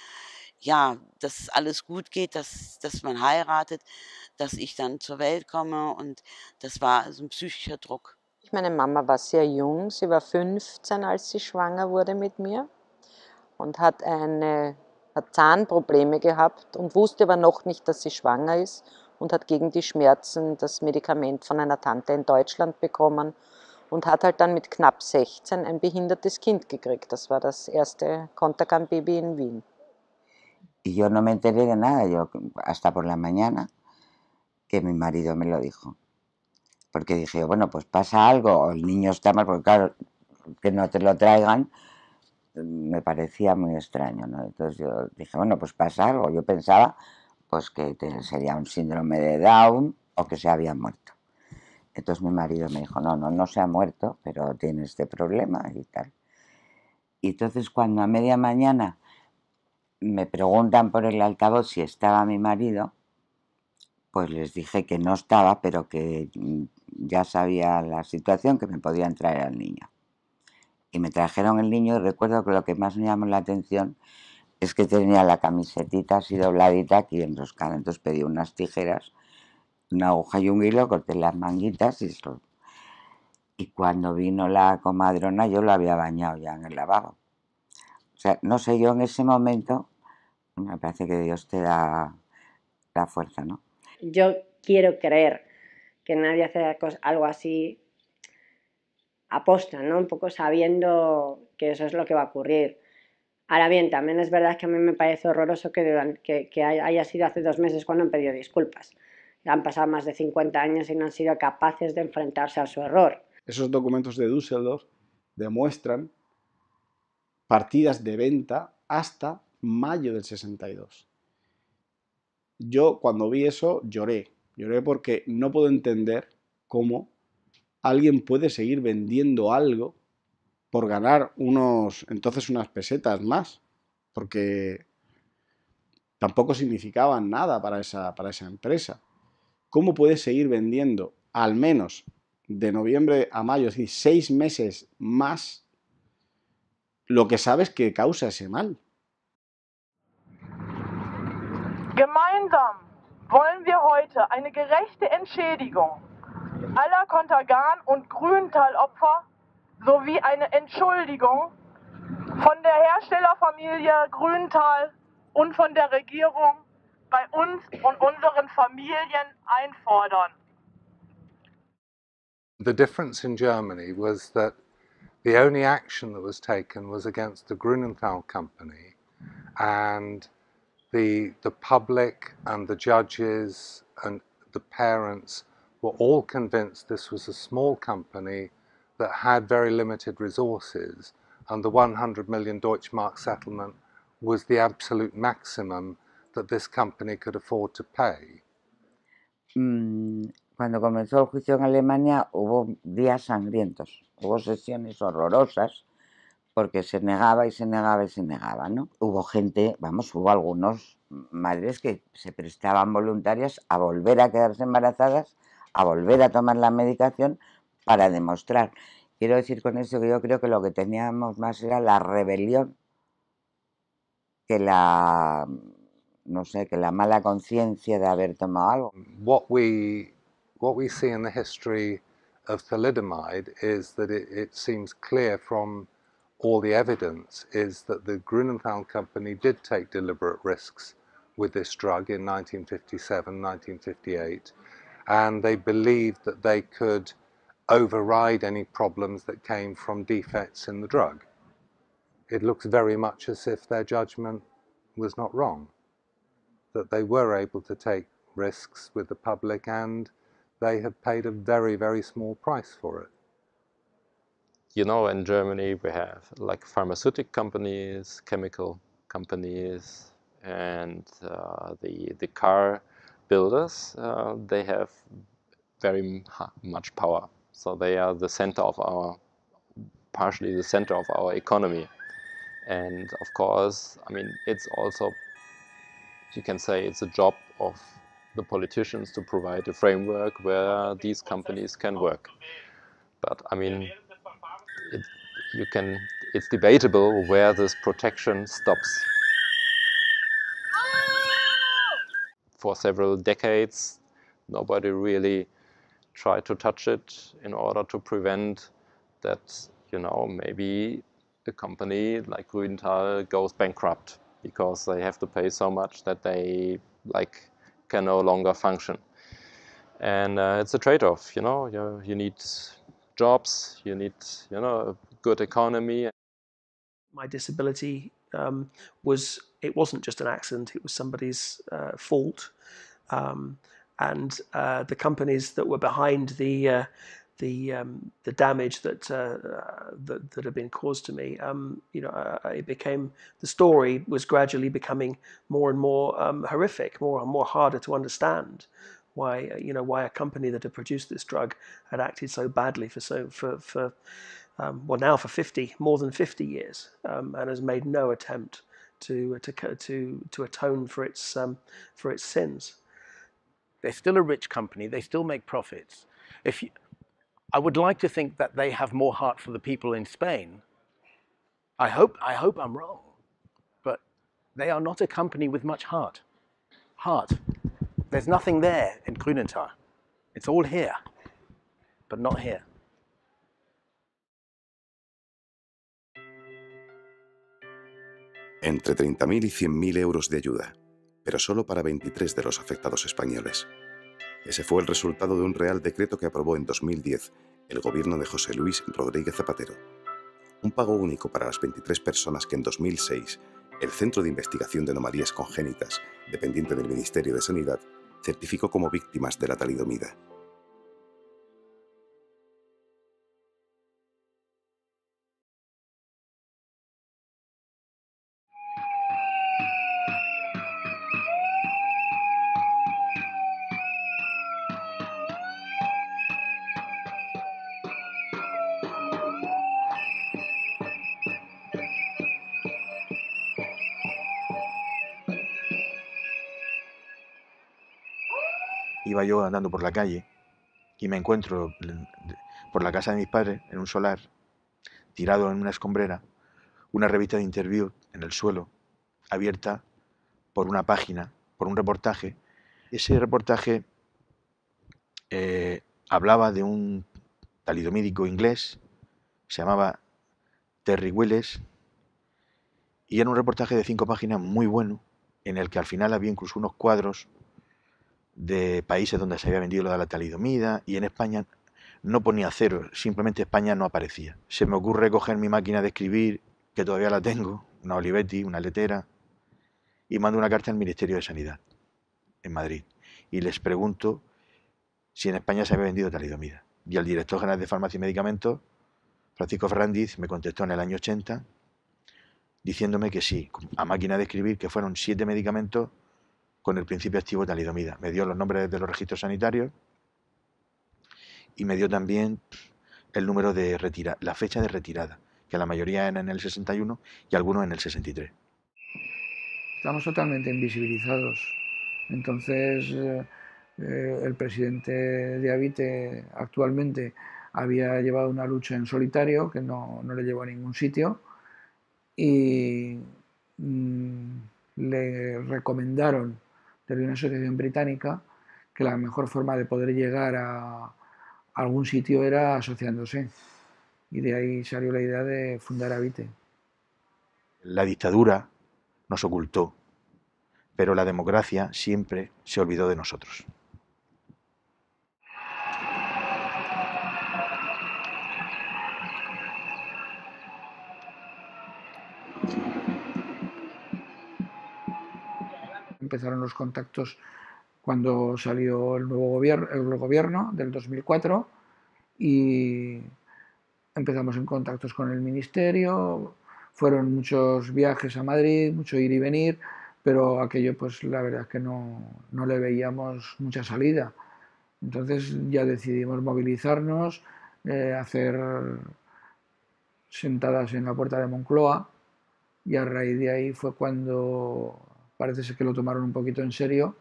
ja, dass alles gut geht, dass man heiratet, dass ich dann zur Welt komme. Und das war also ein psychischer Druck. Meine Mama war sehr jung, sie war 15, als sie schwanger wurde mit mir und hat Zahnprobleme gehabt und wusste aber noch nicht, dass sie schwanger ist und hat gegen die Schmerzen das Medikament von einer Tante in Deutschland bekommen und hat halt dann mit knapp 16 ein behindertes Kind gekriegt. Das war das erste Contergan-Baby in Wien. Y yo no me enteré de nada, yo hasta por la mañana que mi marido me lo dijo. Porque dije, bueno, pues pasa algo, o el niño está mal, porque claro, que no te lo traigan, me parecía muy extraño, ¿no? Entonces yo dije, bueno, pues pasa algo. Yo pensaba pues que sería un síndrome de Down o que se había muerto. Entonces mi marido me dijo, no se ha muerto, pero tiene este problema y tal. Y entonces cuando a media mañana me preguntan por el altavoz si estaba mi marido, pues les dije que no estaba, pero que ya sabía la situación, que me podían traer al niño. Y me trajeron el niño y recuerdo que lo que más me llamó la atención es que tenía la camisetita así dobladita aquí enroscada. Entonces pedí unas tijeras, una aguja y un hilo, corté las manguitas y eso. Y cuando vino la comadrona yo lo había bañado ya en el lavabo. O sea, no sé, yo en ese momento, me parece que Dios te da la fuerza, ¿no? Yo quiero creer que nadie hace algo así aposta, ¿no? Un poco sabiendo que eso es lo que va a ocurrir. Ahora bien, también es verdad que a mí me parece horroroso que haya sido hace 2 meses cuando han pedido disculpas. Han pasado más de 50 años y no han sido capaces de enfrentarse a su error. Esos documentos de Düsseldorf demuestran partidas de venta hasta mayo del 62. Yo cuando vi eso lloré porque no puedo entender cómo alguien puede seguir vendiendo algo por ganar unas pesetas más, porque tampoco significaban nada para esa empresa. ¿Cómo puedes seguir vendiendo al menos de noviembre a mayo, es decir, 6 meses más, lo que sabes que causa ese mal? Gemeinsam wollen wir heute eine gerechte Entschädigung aller Contergan- und Grünenthal-Opfer sowie eine Entschuldigung von der Herstellerfamilie Grünenthal und von der Regierung bei uns und unseren Familien einfordern. The difference in Germany was that the only action that was taken was against the Grünenthal company, and the public and the judges and the parents were all convinced this was a small company that had very limited resources and the 100 million Deutschmark settlement was the absolute maximum that this company could afford to pay. Cuando comenzó el juicio en Alemania hubo días sangrientos, hubo sesiones horrorosas, porque se negaba y se negaba y se negaba, ¿no? Hubo gente, vamos, hubo algunos madres que se prestaban voluntarias a volver a quedarse embarazadas, a volver a tomar la medicación para demostrar. Quiero decir con eso que yo creo que lo que teníamos más era la rebelión que la, no sé, que la mala conciencia de haber tomado algo. What we see in the history of thalidomide is that it seems clear from all the evidence is that the Grunenthal company did take deliberate risks with this drug in 1957, 1958, and they believed that they could override any problems that came from defects in the drug. It looks very much as if their judgment was not wrong, that they were able to take risks with the public and they have paid a very, very small price for it. You know, in Germany we have like pharmaceutical companies, chemical companies, and the car builders. They have very much power, so they are the center of our, partially the center of our economy. And of course, I mean, it's also, you can say, it's a job of the politicians to provide a framework where these companies can work. But I mean, it's debatable where this protection stops. For several decades, nobody really tried to touch it in order to prevent that, you know, maybe a company like Grünenthal goes bankrupt because they have to pay so much that they can no longer function. And it's a trade-off, you know, you need jobs, you need, you know, a good economy. My disability it wasn't just an accident, it was somebody's fault. And the companies that were behind the damage that had been caused to me, you know, the story was gradually becoming more and more horrific, more and more harder to understand. Why a company that had produced this drug had acted so badly for now for more than 50 years, and has made no attempt to atone for its sins. They're still a rich company. They still make profits. I would like to think that they have more heart for the people in Spain. I hope I'm wrong, but they are not a company with much heart. There's nothing there in Grünenthal. It's all here, but not here. Entre 30.000 y 100.000 euros de ayuda, pero solo para 23 de los afectados españoles. Ese fue el resultado de un Real Decreto que aprobó en 2010 el gobierno de José Luis Rodríguez Zapatero. Un pago único para las 23 personas que en 2006 el Centro de Investigación de Anomalías Congénitas, dependiente del Ministerio de Sanidad, certificó como víctimas de la talidomida. Iba yo andando por la calle y me encuentro por la casa de mis padres, en un solar, tirado en una escombrera, una revista de interview en el suelo, abierta por una página, por un reportaje. Ese reportaje hablaba de un talidomídico inglés, se llamaba Terry Willis, y era un reportaje de 5 páginas muy bueno, en el que al final había incluso unos cuadros de países donde se había vendido lo de la talidomida, y en España no ponía cero, simplemente España no aparecía. Se me ocurre coger mi máquina de escribir, que todavía la tengo, una Olivetti, una letera, y mando una carta al Ministerio de Sanidad, en Madrid, y les pregunto si en España se había vendido talidomida. Y el director general de Farmacia y Medicamentos Francisco Ferrandiz me contestó en el año 80 diciéndome que sí, a máquina de escribir, que fueron 7 medicamentos con el principio activo talidomida. Me dio los nombres de los registros sanitarios y me dio también el número de retirada, la fecha de retirada, que la mayoría eran en el 61 y algunos en el 63. Estamos totalmente invisibilizados. Entonces, el presidente de Avite actualmente había llevado una lucha en solitario que no le llevó a ningún sitio y le recomendaron desde una asociación británica que la mejor forma de poder llegar a algún sitio era asociándose. Y de ahí salió la idea de fundar Avite. La dictadura nos ocultó, pero la democracia siempre se olvidó de nosotros. Empezaron los contactos cuando salió el gobierno del 2004 y empezamos en contactos con el ministerio, fueron muchos viajes a Madrid, mucho ir y venir, pero aquello pues la verdad es que no le veíamos mucha salida. Entonces ya decidimos movilizarnos, hacer sentadas en la puerta de Moncloa y a raíz de ahí fue cuando parece ser que lo tomaron un poquito en serio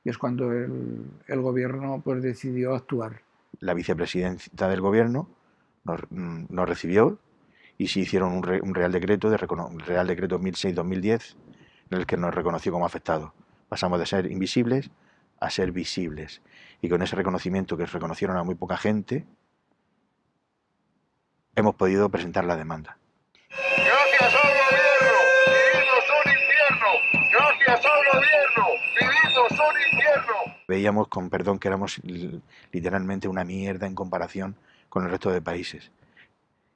y es cuando el gobierno pues decidió actuar. La vicepresidenta del gobierno nos recibió y se hicieron un Real Decreto, Real Decreto 1006-2010, en el que nos reconoció como afectados. Pasamos de ser invisibles a ser visibles. Y con ese reconocimiento que reconocieron a muy poca gente, hemos podido presentar la demanda. Gracias al gobierno, vivimos un infierno. Gracias al gobierno, vivimos un infierno. Veíamos, con perdón, que éramos literalmente una mierda en comparación con el resto de países.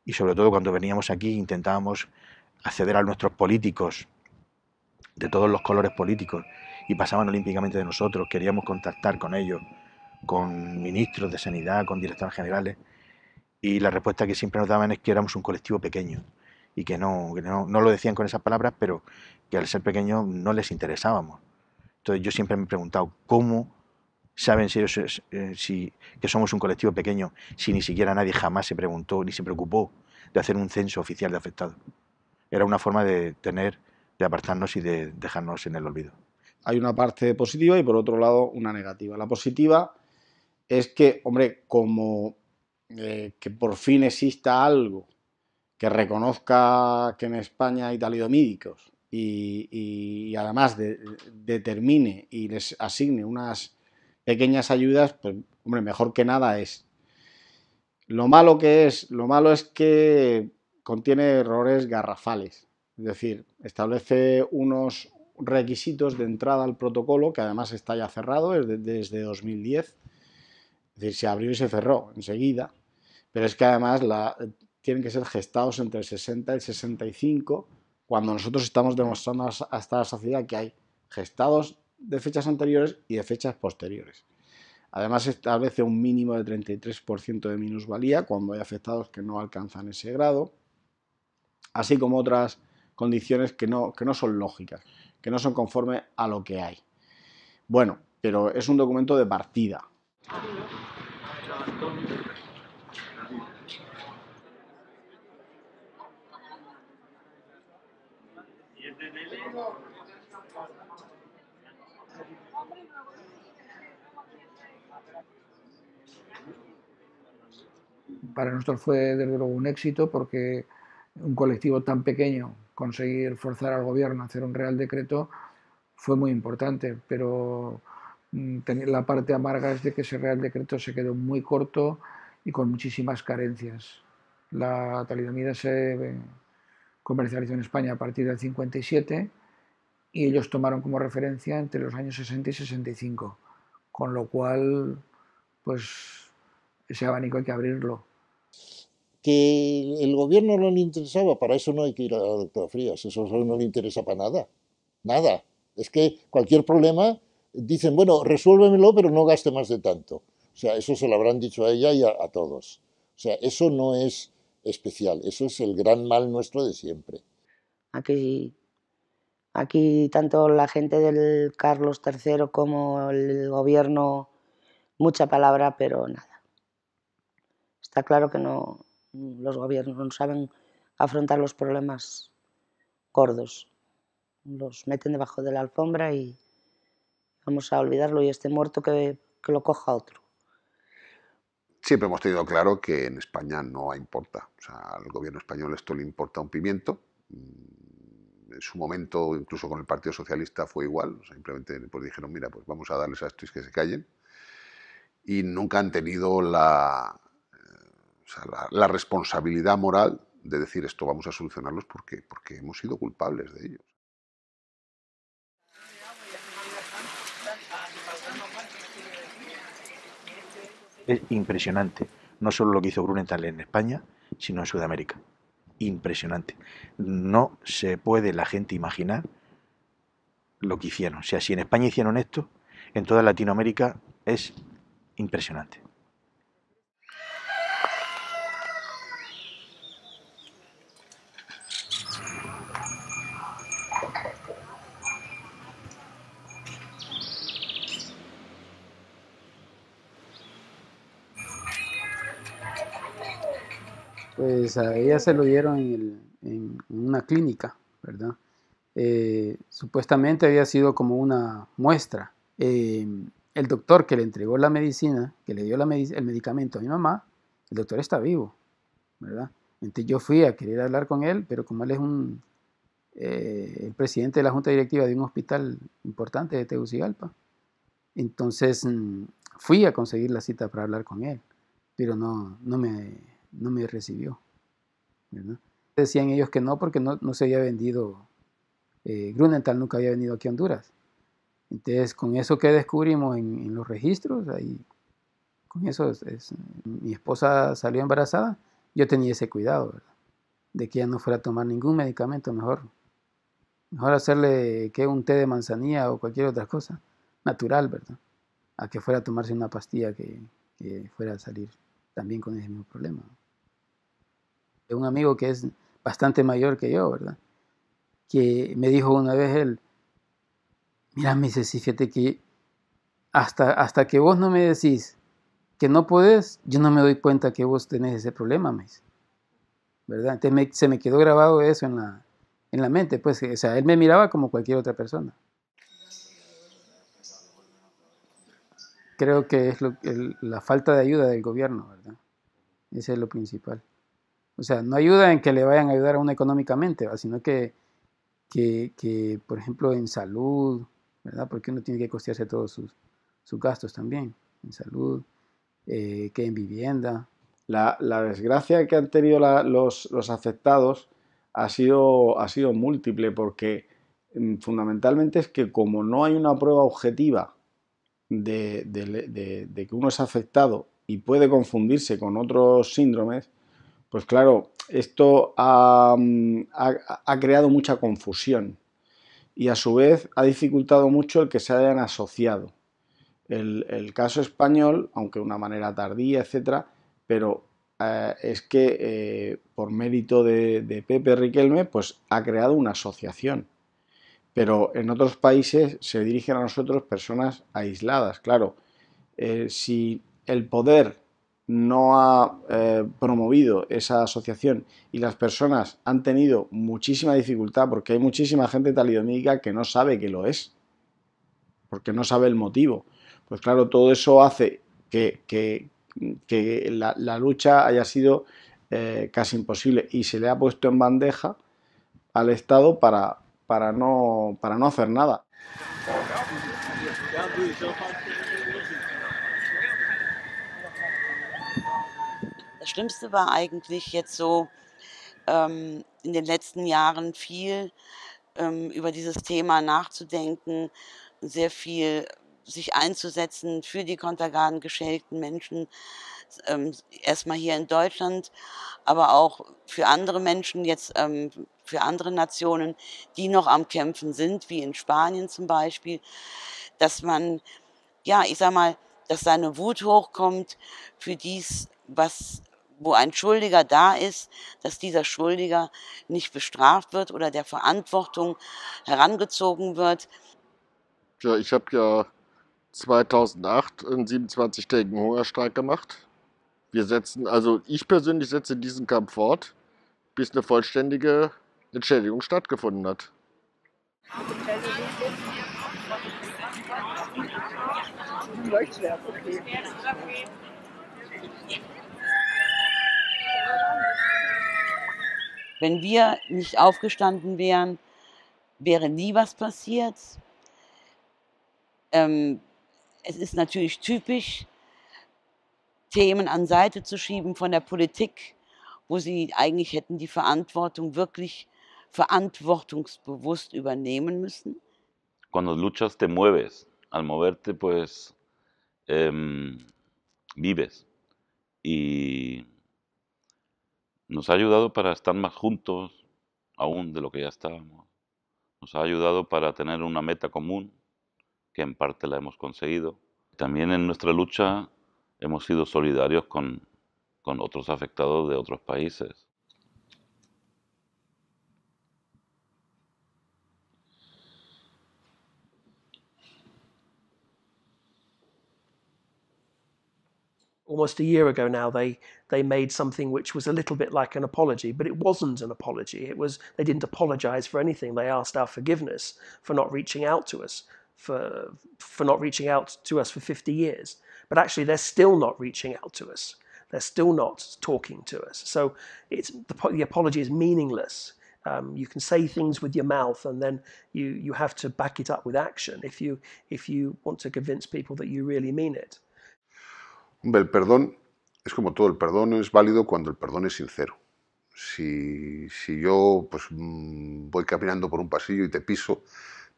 Y sobre todo cuando veníamos aquí intentábamos acceder a nuestros políticos, de todos los colores políticos, y pasaban olímpicamente de nosotros, queríamos contactar con ellos, con ministros de sanidad, con directores generales, y la respuesta que siempre nos daban es que éramos un colectivo pequeño, y que no lo decían con esas palabras, pero que al ser pequeños no les interesábamos. Entonces yo siempre me he preguntado, ¿cómo saben si ellos, que somos un colectivo pequeño si ni siquiera nadie jamás se preguntó ni se preocupó de hacer un censo oficial de afectados? Era una forma de apartarnos y de dejarnos en el olvido. Hay una parte positiva y por otro lado una negativa. La positiva es que, hombre, como que por fin exista algo que reconozca que en España hay talidomídicos y además determine y les asigne unas pequeñas ayudas, pues hombre, mejor que nada es. Lo malo es que contiene errores garrafales, es decir, establece unos requisitos de entrada al protocolo que además está ya cerrado desde 2010, es decir, se abrió y se cerró enseguida, pero es que además tienen que ser gestados entre el 60 y el 65, cuando nosotros estamos demostrando hasta la saciedad que hay gestados de fechas anteriores y de fechas posteriores. Además establece un mínimo de 33% de minusvalía cuando hay afectados que no alcanzan ese grado, así como otras condiciones que no son lógicas, que no son conformes a lo que hay. Bueno, pero es un documento de partida. Para nosotros fue desde luego un éxito porque un colectivo tan pequeño, conseguir forzar al gobierno a hacer un Real Decreto fue muy importante, pero la parte amarga es de que ese Real Decreto se quedó muy corto y con muchísimas carencias. La talidomida se comercializó en España a partir del 57 y ellos tomaron como referencia entre los años 60 y 65, con lo cual pues ese abanico hay que abrirlo. Que el gobierno no le interesaba, para eso no hay que ir a la doctora Frías, eso no le interesa para nada, nada. Es que cualquier problema dicen, bueno, resuélvemelo, pero no gaste más de tanto. O sea, eso se lo habrán dicho a ella y a todos. O sea, eso no es especial. Eso es el gran mal nuestro de siempre. Aquí tanto la gente del Carlos III como el gobierno, mucha palabra, pero nada. Está claro que los gobiernos no saben afrontar los problemas gordos. Los meten debajo de la alfombra y vamos a olvidarlo, y este muerto que lo coja otro. Siempre hemos tenido claro que en España no importa. O sea, al gobierno español esto le importa un pimiento. En su momento, incluso con el Partido Socialista fue igual. Simplemente pues dijeron, mira, pues vamos a darles a estos que se callen. Y nunca han tenido la responsabilidad moral de decir esto vamos a solucionarlos porque hemos sido culpables de ellos. Es impresionante, no solo lo que hizo Grunenthal en España, sino en Sudamérica. Impresionante. No se puede la gente imaginar lo que hicieron. O sea, si en España hicieron esto, en toda Latinoamérica es impresionante. Pues a ella se lo dieron en una clínica, ¿verdad? Supuestamente había sido como una muestra. El doctor que le entregó la medicina, que le dio el medicamento a mi mamá, el doctor está vivo, ¿verdad? Entonces yo fui a querer hablar con él, pero como él es el presidente de la junta directiva de un hospital importante de Tegucigalpa, entonces fui a conseguir la cita para hablar con él, pero no me recibió, ¿verdad? Decían ellos que no, porque no se había vendido, Grunenthal nunca había venido aquí a Honduras. Entonces, con eso que descubrimos en los registros, ahí, con eso mi esposa salió embarazada, yo tenía ese cuidado, ¿verdad? De que ella no fuera a tomar ningún medicamento, mejor hacerle un té de manzanilla o cualquier otra cosa natural, ¿verdad? A que fuera a tomarse una pastilla que fuera a salir también con ese mismo problema. De un amigo que es bastante mayor que yo, ¿verdad? Que me dijo una vez él, mira, me dice, sí, fíjate que hasta que vos no me decís que no podés, yo no me doy cuenta que vos tenés ese problema, me dice, ¿verdad? Entonces se me quedó grabado eso en la mente, pues, o sea, él me miraba como cualquier otra persona. Creo que es la falta de ayuda del gobierno, ¿verdad? Ese es lo principal. O sea, no ayuda en que le vayan a ayudar a uno económicamente, ¿verdad? Sino que, por ejemplo, en salud, ¿verdad? Porque uno tiene que costearse todos sus gastos también, en salud, que en vivienda. La desgracia que han tenido los afectados ha sido múltiple, porque fundamentalmente es que como no hay una prueba objetiva de que uno es afectado y puede confundirse con otros síndromes, pues claro, esto ha creado mucha confusión y a su vez ha dificultado mucho el que se hayan asociado. El caso español, aunque de una manera tardía, etcétera, pero es que por mérito de Pepe Riquelme, pues ha creado una asociación. Pero en otros países se dirigen a nosotros personas aisladas. Claro, si el poder no ha promovido esa asociación y las personas han tenido muchísima dificultad, porque hay muchísima gente talidomídica que no sabe que lo es, porque no sabe el motivo. Pues claro, todo eso hace que la lucha haya sido casi imposible, y se le ha puesto en bandeja al Estado para no hacer nada. Das Schlimmste war eigentlich jetzt so in den letzten Jahren viel über dieses Thema nachzudenken, sehr viel sich einzusetzen für die Kontergan geschädigten Menschen, erstmal hier in Deutschland, aber auch für andere Menschen jetzt, für andere Nationen, die noch am Kämpfen sind, wie in Spanien zum Beispiel, dass man, ja, ich sag mal, dass seine Wut hochkommt für dies, was wo ein Schuldiger da ist, dass dieser Schuldiger nicht bestraft wird oder der Verantwortung herangezogen wird. Ja, ich habe ja 2008 einen 27-tägigen Hungerstreik gemacht. Also ich persönlich setze diesen Kampf fort, bis eine vollständige Entschädigung stattgefunden hat. Wenn wir nicht aufgestanden wären, wäre nie was passiert. Es ist natürlich typisch, Themen an Seite zu schieben von der Politik, wo sie eigentlich hätten die Verantwortung wirklich verantwortungsbewusst übernehmen müssen. Cuando luchas te mueves, al moverte pues vives y nos ha ayudado para estar más juntos aún de lo que ya estábamos. Nos ha ayudado para tener una meta común, que en parte la hemos conseguido. También en nuestra lucha hemos sido solidarios con otros afectados de otros países. Almost a year ago now, they made something which was a little bit like an apology, but it wasn't an apology. They didn't apologize for anything. They asked our forgiveness for not reaching out to us, for not reaching out to us for 50 years. But actually, they're still not reaching out to us. They're still not talking to us. So the apology is meaningless. You can say things with your mouth, and then you have to back it up with action if you want to convince people that you really mean it. Hombre, el perdón es como todo, el perdón es válido cuando el perdón es sincero. Si yo pues, voy caminando por un pasillo y te piso,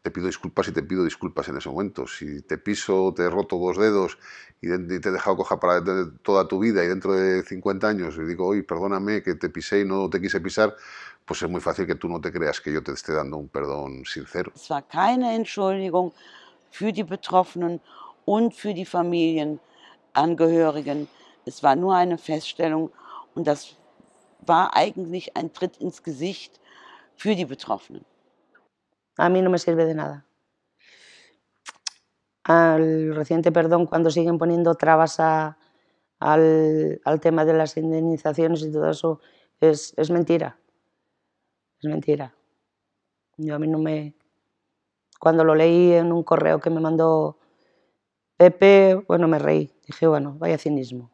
te pido disculpas y te pido disculpas en ese momento. Si te piso, te he roto 2 dedos y te he dejado coja para toda tu vida y dentro de 50 años y digo, oye, perdóname que te pisé y no te quise pisar, pues es muy fácil que tú no te creas que yo te esté dando un perdón sincero. Es war keine Entschuldigung für die Betroffenen und für die Familienangehörigen. Es war nur eine Feststellung und das war eigentlich ein Tritt ins Gesicht für die Betroffenen. A mí no me sirve de nada. Al reciente perdón, cuando siguen poniendo trabas al tema de las indemnizaciones y todo eso, es mentira. Es mentira. Yo a mí no me... Cuando lo leí en un correo que me mandó Pepe, bueno, me reí. Dije, bueno, vaya cinismo.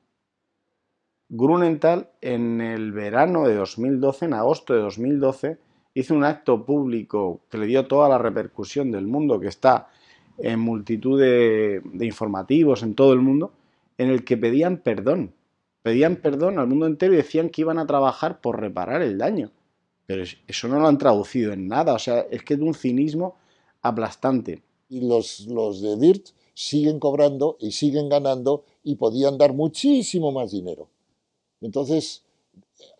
Grunenthal, en el verano de 2012, en agosto de 2012, hizo un acto público que le dio toda la repercusión del mundo, que está en multitud de informativos en todo el mundo, en el que pedían perdón al mundo entero y decían que iban a trabajar por reparar el daño. Pero eso no lo han traducido en nada, o sea, es que es de un cinismo aplastante. Y los de DIRT siguen cobrando y siguen ganando y podían dar muchísimo más dinero. Entonces,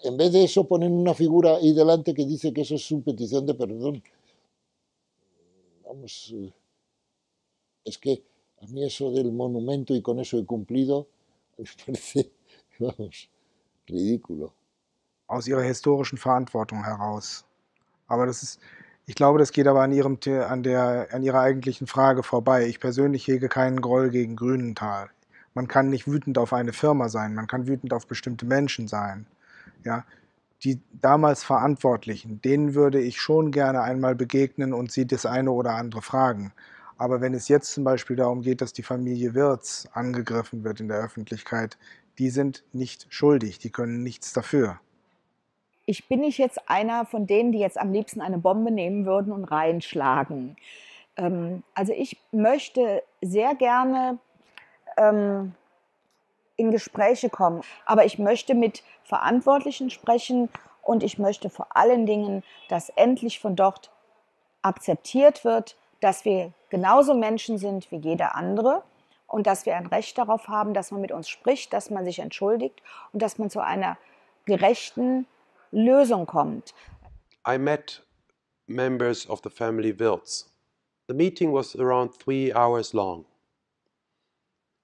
en vez de eso ponen una figura ahí delante que dice que eso es su petición de perdón. Vamos, es que a mí eso del monumento y con eso he cumplido, me parece, vamos, ridículo. Aus ihrer historischen Verantwortung heraus. Aber ich glaube, das geht aber an ihrer eigentlichen Frage vorbei. Ich persönlich hege keinen Groll gegen Grünenthal. Man kann nicht wütend auf eine Firma sein, man kann wütend auf bestimmte Menschen sein. Ja? Die damals Verantwortlichen, denen würde ich schon gerne einmal begegnen und sie das eine oder andere fragen. Aber wenn es jetzt zum Beispiel darum geht, dass die Familie Wirz angegriffen wird in der Öffentlichkeit, die sind nicht schuldig, die können nichts dafür. Ich bin nicht jetzt einer von denen, die jetzt am liebsten eine Bombe nehmen würden und reinschlagen. Also ich möchte sehr gerne in Gespräche kommen, aber ich möchte mit Verantwortlichen sprechen und ich möchte vor allen Dingen, dass endlich von dort akzeptiert wird, dass wir genauso Menschen sind wie jeder andere und dass wir ein Recht darauf haben, dass man mit uns spricht, dass man sich entschuldigt und dass man zu einer gerechten Lösung kommt. I met members of the family Wirz. The meeting was around 3 hours long.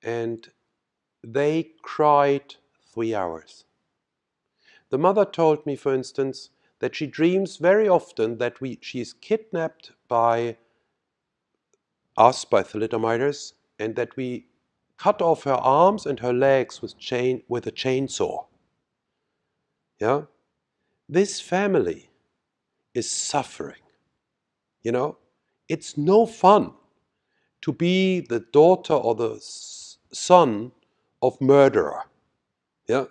And they cried 3 hours. The mother told me, for instance, that she dreams very often that she is kidnapped by us, by thalidomiders, and that we cut off her arms and her legs with a chainsaw. Yeah? This family is suffering. You know, it's no fun to be the daughter or the son of murderer, yeah,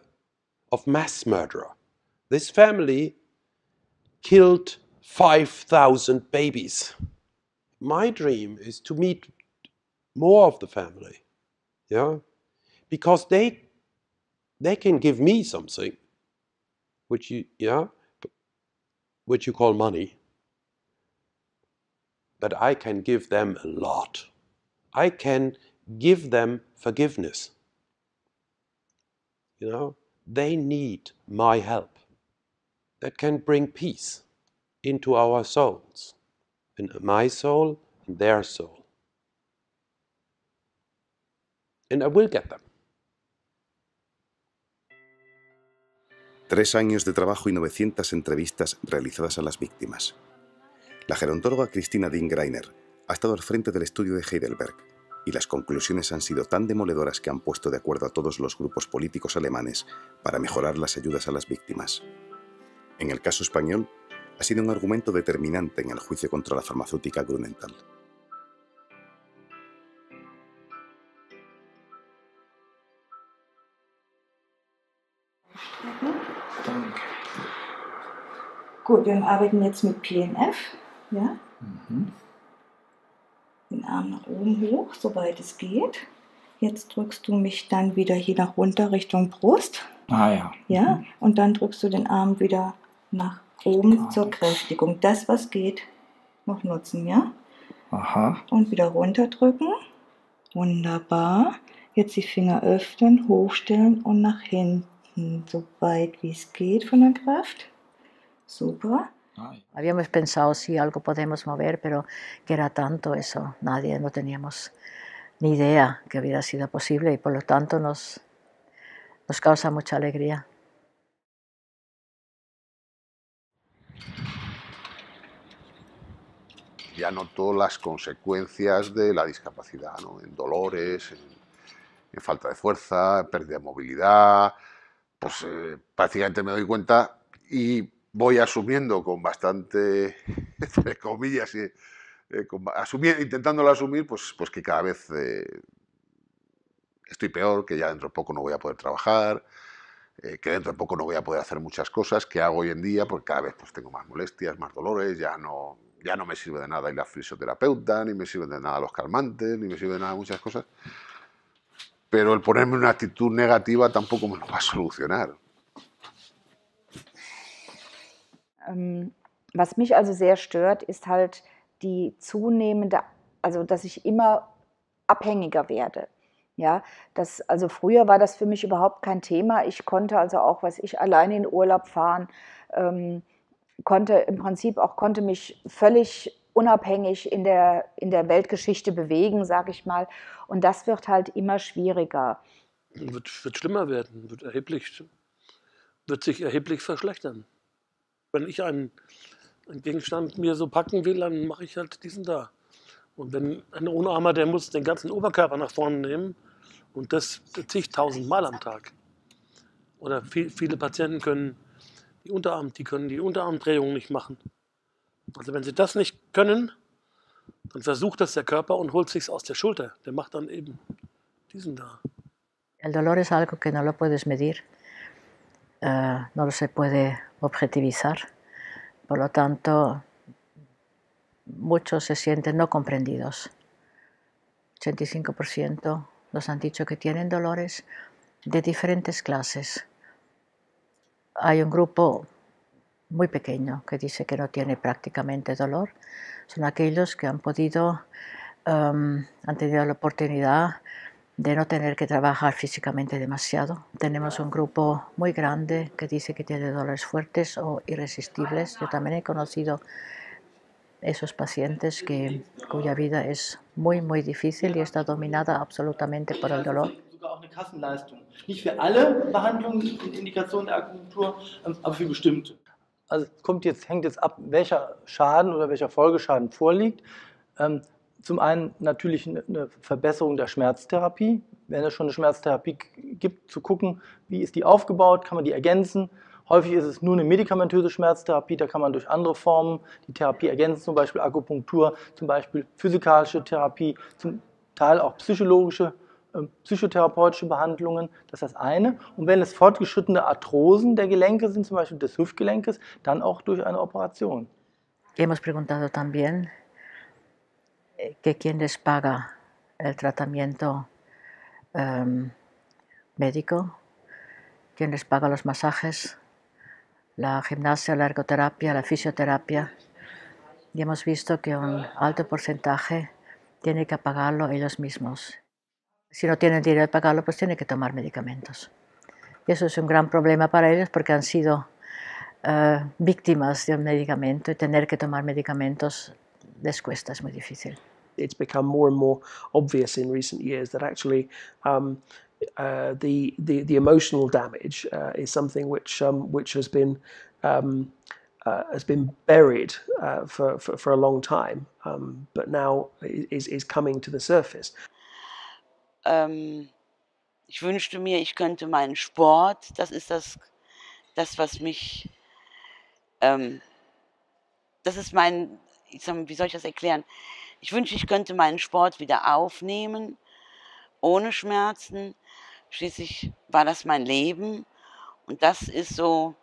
of mass murderer. This family killed 5,000 babies. My dream is to meet more of the family, yeah, because they can give me something, which you call money, but I can give them a lot. I can give them forgiveness. You know, they need my help. That can bring peace into our souls, in my soul and their soul. And I will get them. 3 años de trabajo y 900 entrevistas realizadas a las víctimas. La gerontóloga Christina Ding-Greiner ha estado al frente del estudio de Heidelberg y las conclusiones han sido tan demoledoras que han puesto de acuerdo a todos los grupos políticos alemanes para mejorar las ayudas a las víctimas. En el caso español, ha sido un argumento determinante en el juicio contra la farmacéutica Grünenthal. Gut, wir arbeiten jetzt mit PNF. Ja? Den Arm nach oben hoch, soweit es geht. Jetzt drückst du mich dann wieder hier nach runter Richtung Brust. Ah ja. Ja? Und dann drückst du den Arm wieder nach oben zur Kräftigung. Das, was geht, noch nutzen, ja? Aha. Und wieder runterdrücken. Wunderbar. Jetzt die Finger öffnen, hochstellen und nach hinten, so weit wie es geht von der Kraft. Super. Habíamos pensado si algo podemos mover, pero que era tanto eso, no teníamos ni idea que hubiera sido posible y por lo tanto nos causa mucha alegría. Ya notó las consecuencias de la discapacidad, ¿no? En dolores, en falta de fuerza, pérdida de movilidad. Pues prácticamente me doy cuenta y voy asumiendo con bastante, entre comillas, intentándolo asumir, pues que cada vez estoy peor, que ya dentro de poco no voy a poder trabajar, que dentro de poco no voy a poder hacer muchas cosas que hago hoy en día, porque cada vez pues tengo más molestias, más dolores, ya no me sirve de nada ir a la fisioterapeuta, ni me sirven de nada los calmantes, ni me sirve de nada muchas cosas. Pero el ponerme una actitud negativa tampoco me lo va a solucionar. Was mich also sehr stört, ist halt die zunehmende, also dass ich immer abhängiger werde. Ja, also früher war das für mich überhaupt kein Thema. Ich konnte also auch, alleine in Urlaub fahren, konnte mich völlig unabhängig in der Weltgeschichte bewegen, sage ich mal. Und das wird halt immer schwieriger. Wird schlimmer werden, wird sich erheblich verschlechtern. Wenn ich einen Gegenstand mir so packen will, dann mache ich halt diesen da. Und wenn ein Unarmer, der muss den ganzen Oberkörper nach vorne nehmen und das zigtausend Mal am Tag. Oder viele Patienten können die Unterarmdrehung nicht machen. Also wenn sie das nicht können, dann versucht das der Körper und holt sich's aus der Schulter. Der macht dann eben diesen da. El dolor es algo que no lo puedes medir, no se puede objetivizar. Por lo tanto, muchos se sienten no comprendidos. 85% nos han dicho que tienen dolores de diferentes clases. Hay un grupo muy pequeño que dice que no tiene prácticamente dolor. Son aquellos que han tenido la oportunidad de no tener que trabajar físicamente demasiado. Tenemos un grupo muy grande que dice que tiene dolores fuertes o irresistibles. Yo también he conocido esos pacientes cuya vida es muy, muy difícil y está dominada absolutamente por el dolor. Kassenleistung. Nicht für alle Behandlungen und Indikationen der Akupunktur, aber für bestimmte. Also hängt jetzt ab, welcher Schaden oder welcher Folgeschaden vorliegt. Zum einen natürlich eine Verbesserung der Schmerztherapie. Wenn es schon eine Schmerztherapie gibt, zu gucken, wie ist die aufgebaut, kann man die ergänzen. Häufig ist es nur eine medikamentöse Schmerztherapie, da kann man durch andere Formen die Therapie ergänzen, zum Beispiel Akupunktur, zum Beispiel physikalische Therapie, zum Teil auch psychologische, psychotherapeutische Behandlungen, das ist das eine. Und wenn es fortgeschrittene Arthrosen der Gelenke sind, zum Beispiel des Hüftgelenkes, dann auch durch eine Operation. Hemos preguntado también que quién les paga el tratamiento médico, quién les paga los masajes, la gimnasia, la ergoterapia, la fisioterapia. Y hemos visto que un alto porcentaje tiene que pagarlo ellos mismos. Si no tienen dinero de pagarlo, pues tienen que tomar medicamentos. Y eso es un gran problema para ellos porque han sido víctimas de un medicamento y tener que tomar medicamentos les cuesta, es muy difícil. It's become more and more obvious in recent years that actually the emotional damage is something which has been buried for a long time, but now is coming to the surface. Ich wünschte mir, ich könnte meinen Sport, das ist das was mich, das ist mein, wie soll ich das erklären? Ich wünschte, ich könnte meinen Sport wieder aufnehmen, ohne Schmerzen. Schließlich war das mein Leben und das ist so,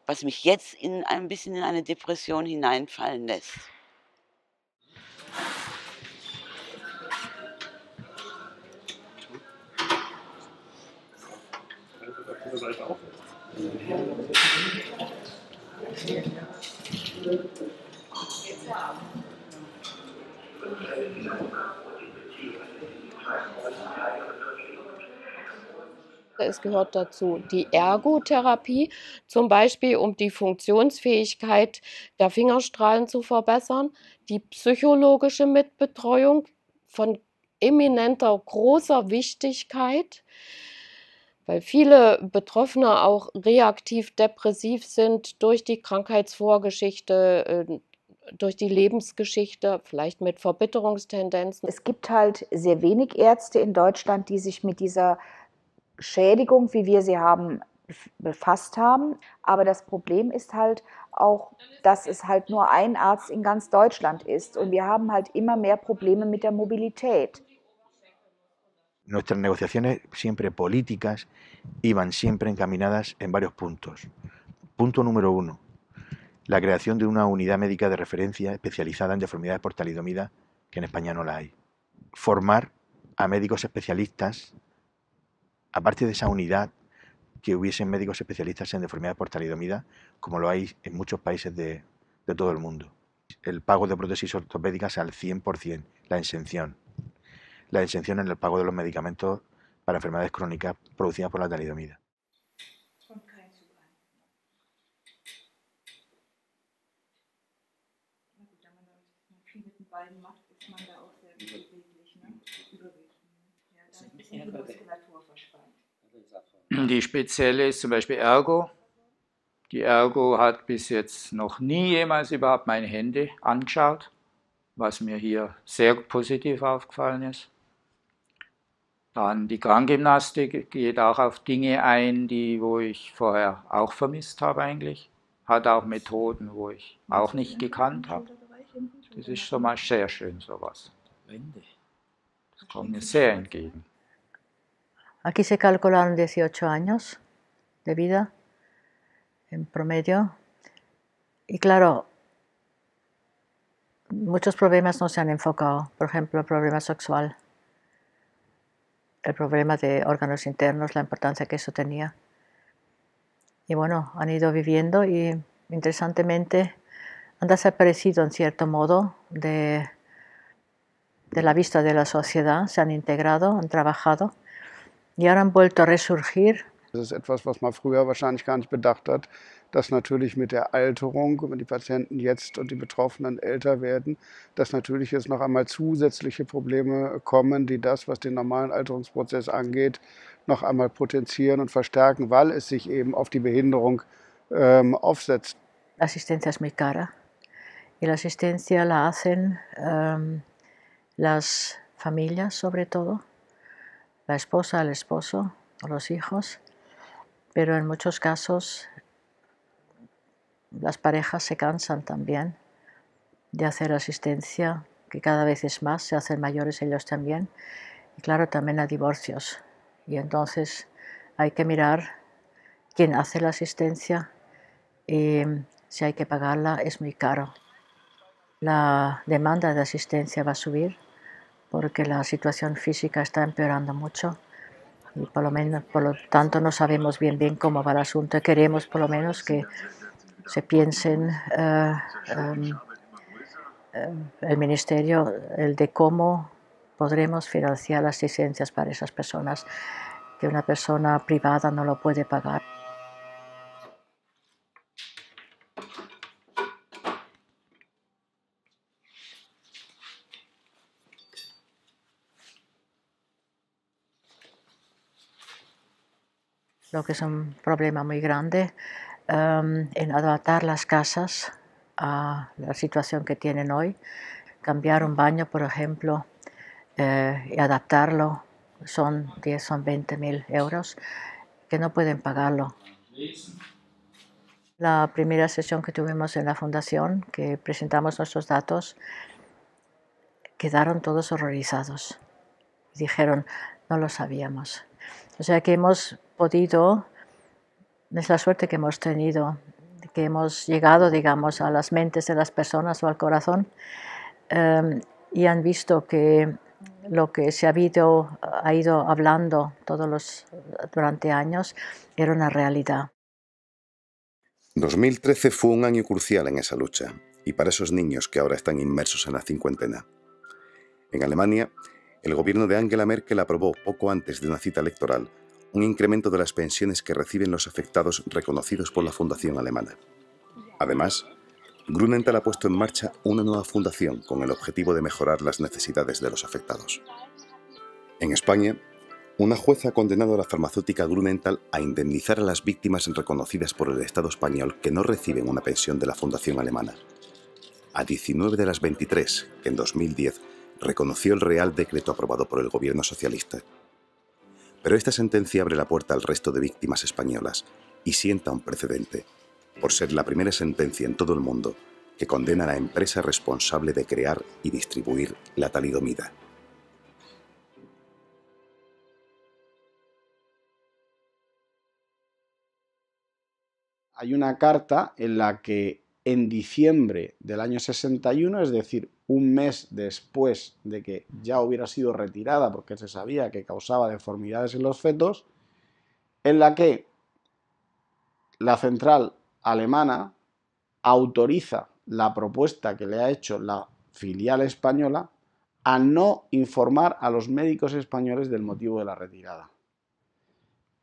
was mich jetzt ein bisschen in eine Depression hineinfallen lässt. Es gehört dazu die Ergotherapie, zum Beispiel um die Funktionsfähigkeit der Fingerstrahlen zu verbessern, die psychologische Mitbetreuung von eminenter großer Wichtigkeit, weil viele Betroffene auch reaktiv depressiv sind durch die Krankheitsvorgeschichte, durch die Lebensgeschichte, vielleicht mit Verbitterungstendenzen. Es gibt halt sehr wenig Ärzte in Deutschland, die sich mit dieser Schädigung, wie wir sie haben, befasst haben. Aber das Problem ist halt auch, dass es halt nur ein Arzt in ganz Deutschland ist. Und wir haben halt immer mehr Probleme mit der Mobilität. Nuestras negociaciones siempre políticas iban siempre encaminadas en varios puntos. Punto número 1, la creación de una unidad médica de referencia especializada en deformidades por talidomida, que en España no la hay. Formar a médicos especialistas, aparte de esa unidad, que hubiesen médicos especialistas en deformidades por talidomida, como lo hay en muchos países de todo el mundo. El pago de prótesis ortopédicas al 100%, la exención en el pago de los medicamentos para enfermedades crónicas producidas por la talidomida. Die spezielle ist zum Beispiel Ergo. Die Ergo hat bis jetzt noch nie jemals überhaupt meine Hände angeschaut, was mir hier sehr positiv aufgefallen ist. Dann die Krankgymnastik geht auch auf Dinge ein, wo ich vorher auch vermisst habe eigentlich. Hat auch Methoden, wo ich auch nicht gekannt habe. Das ist schon mal sehr schön, sowas. Das kommt mir sehr entgegen. Aquí se calcularon 18 años de vida en promedio. Y claro, muchos problemas no se han enfocado. Por ejemplo, el problema sexual, el problema de órganos internos, la importancia que eso tenía. Y bueno, han ido viviendo y interesantemente han desaparecido en cierto modo de la vista de la sociedad, se han integrado, han trabajado y ahora han vuelto a resurgir. Das ist etwas, was man früher wahrscheinlich gar nicht bedacht hat, dass natürlich mit der Alterung, wenn die Patienten jetzt und die Betroffenen älter werden, dass natürlich jetzt noch einmal zusätzliche Probleme kommen, die das, was den normalen Alterungsprozess angeht, noch einmal potenzieren und verstärken, weil es sich eben auf die Behinderung aufsetzt. La asistencia es muy cara y la asistencia la hacen las familias sobre todo, la esposa, el esposo o los hijos, pero en muchos casos las parejas se cansan también de hacer asistencia, que cada vez es más, se hacen mayores ellos también, y claro, también hay divorcios, y entonces hay que mirar quién hace la asistencia y si hay que pagarla es muy caro. La demanda de asistencia va a subir porque la situación física está empeorando mucho y por lo tanto no sabemos bien cómo va el asunto. Queremos por lo menos que se piensen el Ministerio el de cómo podremos financiar las asistencias para esas personas que una persona privada no lo puede pagar. Lo que es un problema muy grande en adaptar las casas a la situación que tienen hoy. Cambiar un baño, por ejemplo, y adaptarlo son 10, son 20.000 euros que no pueden pagarlo. La primera sesión que tuvimos en la fundación, que presentamos nuestros datos, quedaron todos horrorizados. Dijeron, no lo sabíamos. O sea que hemos podido, es la suerte que hemos tenido, que hemos llegado, digamos, a las mentes de las personas o al corazón y han visto que lo que se ha ido hablando durante años era una realidad. 2013 fue un año crucial en esa lucha y para esos niños que ahora están inmersos en la cincuentena. En Alemania, el gobierno de Angela Merkel aprobó poco antes de una cita electoral un incremento de las pensiones que reciben los afectados reconocidos por la Fundación Alemana. Además, Grünenthal ha puesto en marcha una nueva fundación con el objetivo de mejorar las necesidades de los afectados. En España, una jueza ha condenado a la farmacéutica Grünenthal a indemnizar a las víctimas reconocidas por el Estado español que no reciben una pensión de la Fundación Alemana. A 19 de las 23 que en 2010 reconoció el Real Decreto aprobado por el gobierno socialista. Pero esta sentencia abre la puerta al resto de víctimas españolas y sienta un precedente, por ser la primera sentencia en todo el mundo que condena a la empresa responsable de crear y distribuir la talidomida. Hay una carta en la que en diciembre del año 61, es decir, un mes después de que ya hubiera sido retirada porque se sabía que causaba deformidades en los fetos, en la que la central alemana autoriza la propuesta que le ha hecho la filial española a no informar a los médicos españoles del motivo de la retirada.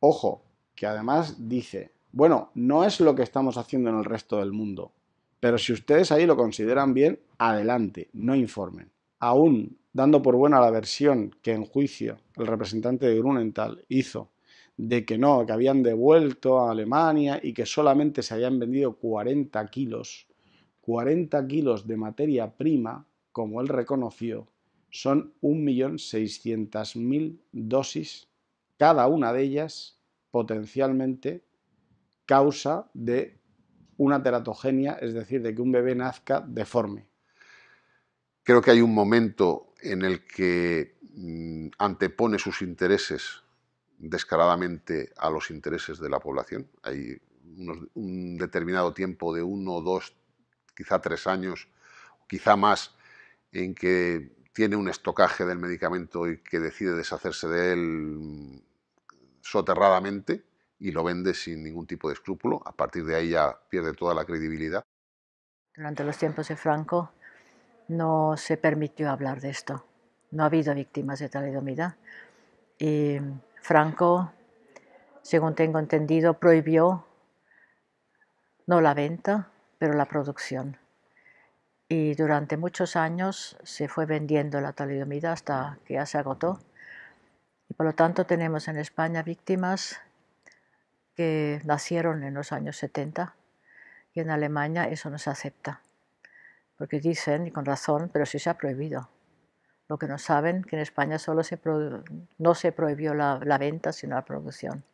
Ojo, que además dice, bueno, no es lo que estamos haciendo en el resto del mundo, pero si ustedes ahí lo consideran bien, adelante, no informen. Aún dando por buena la versión que en juicio el representante de Grünenthal hizo de que no, que habían devuelto a Alemania y que solamente se habían vendido 40 kilos de materia prima, como él reconoció, son 1.600.000 dosis, cada una de ellas potencialmente causa de una teratogenia, es decir, de que un bebé nazca deforme. Creo que hay un momento en el que antepone sus intereses descaradamente a los intereses de la población. Hay un determinado tiempo de 1, 2, quizá 3 años, quizá más, en que tiene un estocaje del medicamento y que decide deshacerse de él soterradamente y lo vende sin ningún tipo de escrúpulo. A partir de ahí ya pierde toda la credibilidad. Durante los tiempos de Franco no se permitió hablar de esto. No ha habido víctimas de talidomida. Y Franco, según tengo entendido, prohibió no la venta, pero la producción. Y durante muchos años se fue vendiendo la talidomida hasta que ya se agotó. Y por lo tanto tenemos en España víctimas que nacieron en los años 70 y en Alemania eso no se acepta. Porque dicen, y con razón, pero sí se ha prohibido. Lo que no saben, que en España solo no se prohibió la venta, sino la producción.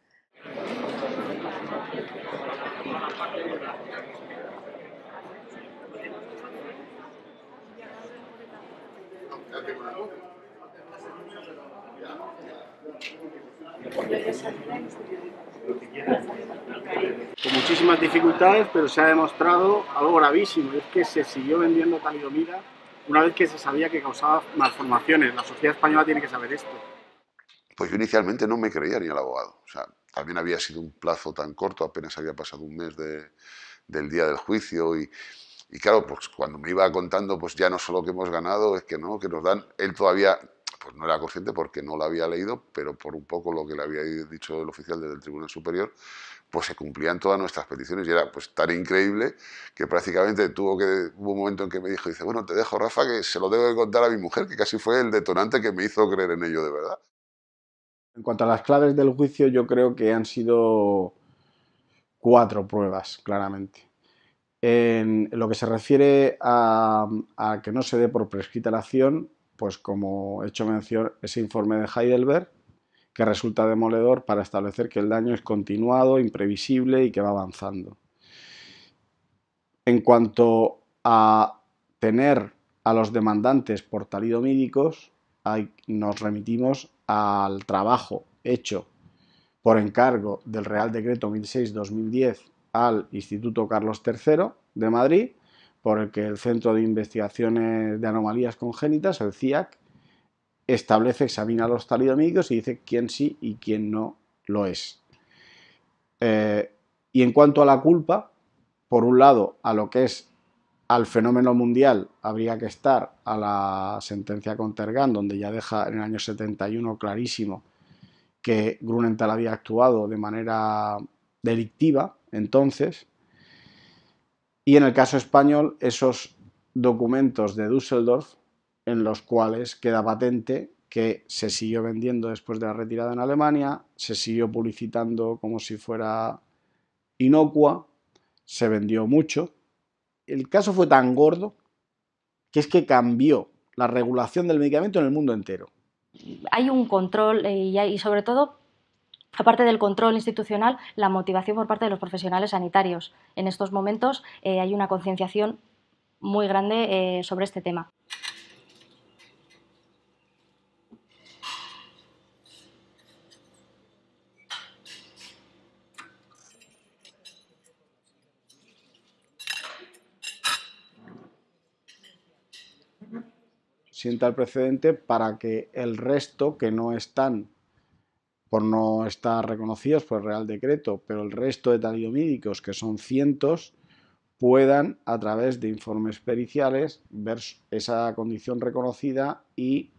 Con muchísimas dificultades, pero se ha demostrado algo gravísimo, y es que se siguió vendiendo talidomida una vez que se sabía que causaba malformaciones. La sociedad española tiene que saber esto. Pues yo inicialmente no me creía ni al abogado. O sea, también había sido un plazo tan corto, apenas había pasado un mes del día del juicio y claro, pues cuando me iba contando, pues ya no solo que hemos ganado, es que no, que nos dan, él todavía, pues no era consciente porque no lo había leído, pero por un poco lo que le había dicho el oficial desde el Tribunal Superior, pues se cumplían todas nuestras peticiones y era pues tan increíble que prácticamente hubo un momento en que me dijo, dice, bueno, te dejo, Rafa, que se lo debo de contar a mi mujer, que casi fue el detonante que me hizo creer en ello de verdad. En cuanto a las claves del juicio, yo creo que han sido 4 pruebas, claramente. En lo que se refiere a que no se dé por prescrita la acción, pues como he hecho mención, ese informe de Heidelberg, que resulta demoledor para establecer que el daño es continuado, imprevisible y que va avanzando. En cuanto a tener a los demandantes por talidomídicos, nos remitimos al trabajo hecho por encargo del Real Decreto 1006-2010 al Instituto Carlos III de Madrid, por el que el Centro de Investigaciones de Anomalías Congénitas, el CIAC, examina los talidomídicos y dice quién sí y quién no lo es. Y en cuanto a la culpa, por un lado, a lo que es al fenómeno mundial, habría que estar a la sentencia Contergan, donde ya deja en el año 71 clarísimo que Grunenthal había actuado de manera delictiva entonces. Y en el caso español, esos documentos de Düsseldorf, en los cuales queda patente que se siguió vendiendo después de la retirada en Alemania, se siguió publicitando como si fuera inocua, se vendió mucho. El caso fue tan gordo que es que cambió la regulación del medicamento en el mundo entero. Hay un control y sobre todo, aparte del control institucional, la motivación por parte de los profesionales sanitarios. En estos momentos hay una concienciación muy grande sobre este tema. Sienta el precedente para que el resto, que no están por no estar reconocidos por el Real Decreto, pero el resto de talidomídicos, que son cientos, puedan, a través de informes periciales, ver esa condición reconocida y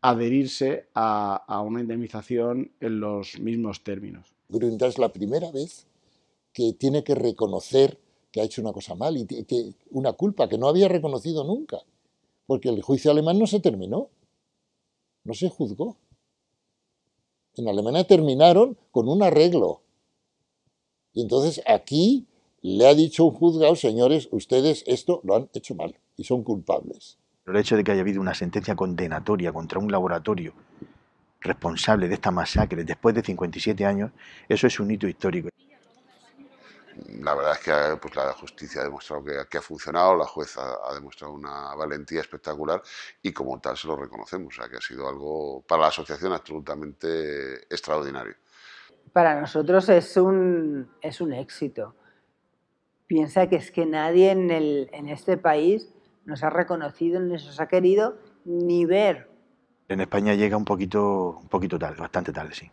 adherirse a una indemnización en los mismos términos. Grunenthal es la primera vez que tiene que reconocer que ha hecho una cosa mal y que una culpa que no había reconocido nunca, porque el juicio alemán no se terminó, no se juzgó. En Alemania terminaron con un arreglo. Y entonces aquí le ha dicho un juzgado, señores, ustedes esto lo han hecho mal y son culpables. El hecho de que haya habido una sentencia condenatoria contra un laboratorio responsable de esta masacre después de 57 años, eso es un hito histórico. La verdad es que pues, la justicia ha demostrado que ha funcionado, la jueza ha demostrado una valentía espectacular y como tal se lo reconocemos, o sea que ha sido algo para la asociación absolutamente extraordinario. Para nosotros es un éxito. Piensa que es que nadie en este país nos ha reconocido, ni nos ha querido ni ver. En España llega un poquito tarde, bastante tarde, sí.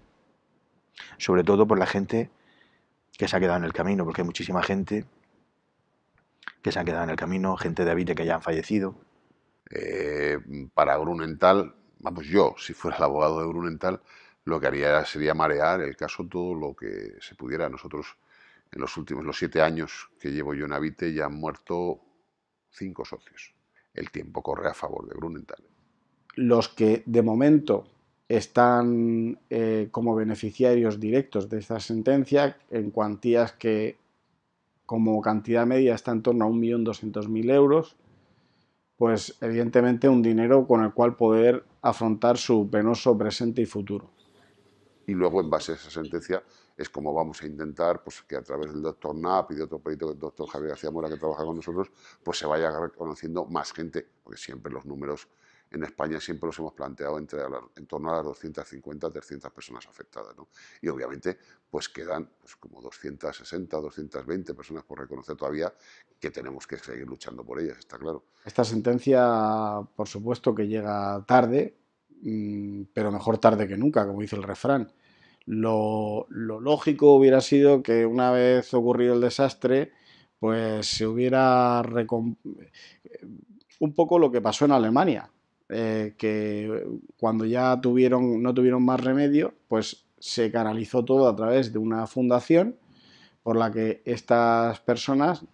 Sobre todo por la gente que se ha quedado en el camino, porque hay muchísima gente que se ha quedado en el camino, gente de Avite que ya han fallecido. Para Grunenthal, vamos, yo, si fuera el abogado de Grunenthal, lo que haría sería marear el caso todo lo que se pudiera. Nosotros En los 7 años que llevo yo en Avite ya han muerto 5 socios. El tiempo corre a favor de Grunenthal. Los que de momento están como beneficiarios directos de esta sentencia en cuantías que como cantidad media está en torno a 1.200.000 euros, pues evidentemente un dinero con el cual poder afrontar su penoso presente y futuro. Y luego, en base a esa sentencia, es como vamos a intentar pues, que a través del doctor Knapp y de otro proyecto del doctor Javier García Mora que trabaja con nosotros, pues se vaya reconociendo más gente, porque siempre los números en España siempre los hemos planteado en torno a las 250, 300 personas afectadas, ¿no? Y obviamente pues quedan pues, como 260, 220 personas por reconocer todavía, que tenemos que seguir luchando por ellas, está claro. Esta sentencia, por supuesto que llega tarde, pero mejor tarde que nunca, como dice el refrán. Lo lógico hubiera sido que una vez ocurrido el desastre, pues se hubiera un poco lo que pasó en Alemania, que cuando ya no tuvieron más remedio, pues se canalizó todo a través de una fundación por la que estas personas,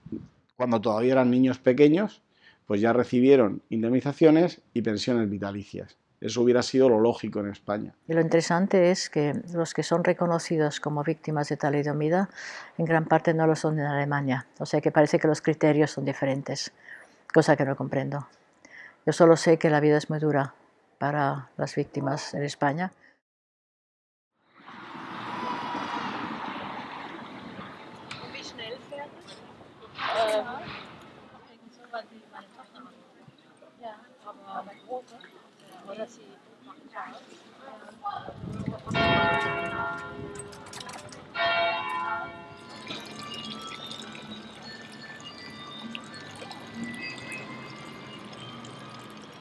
cuando todavía eran niños pequeños, pues ya recibieron indemnizaciones y pensiones vitalicias. Eso hubiera sido lo lógico en España. Y lo interesante es que los que son reconocidos como víctimas de talidomida en gran parte no lo son en Alemania. O sea que parece que los criterios son diferentes, cosa que no comprendo. Yo solo sé que la vida es muy dura para las víctimas en España.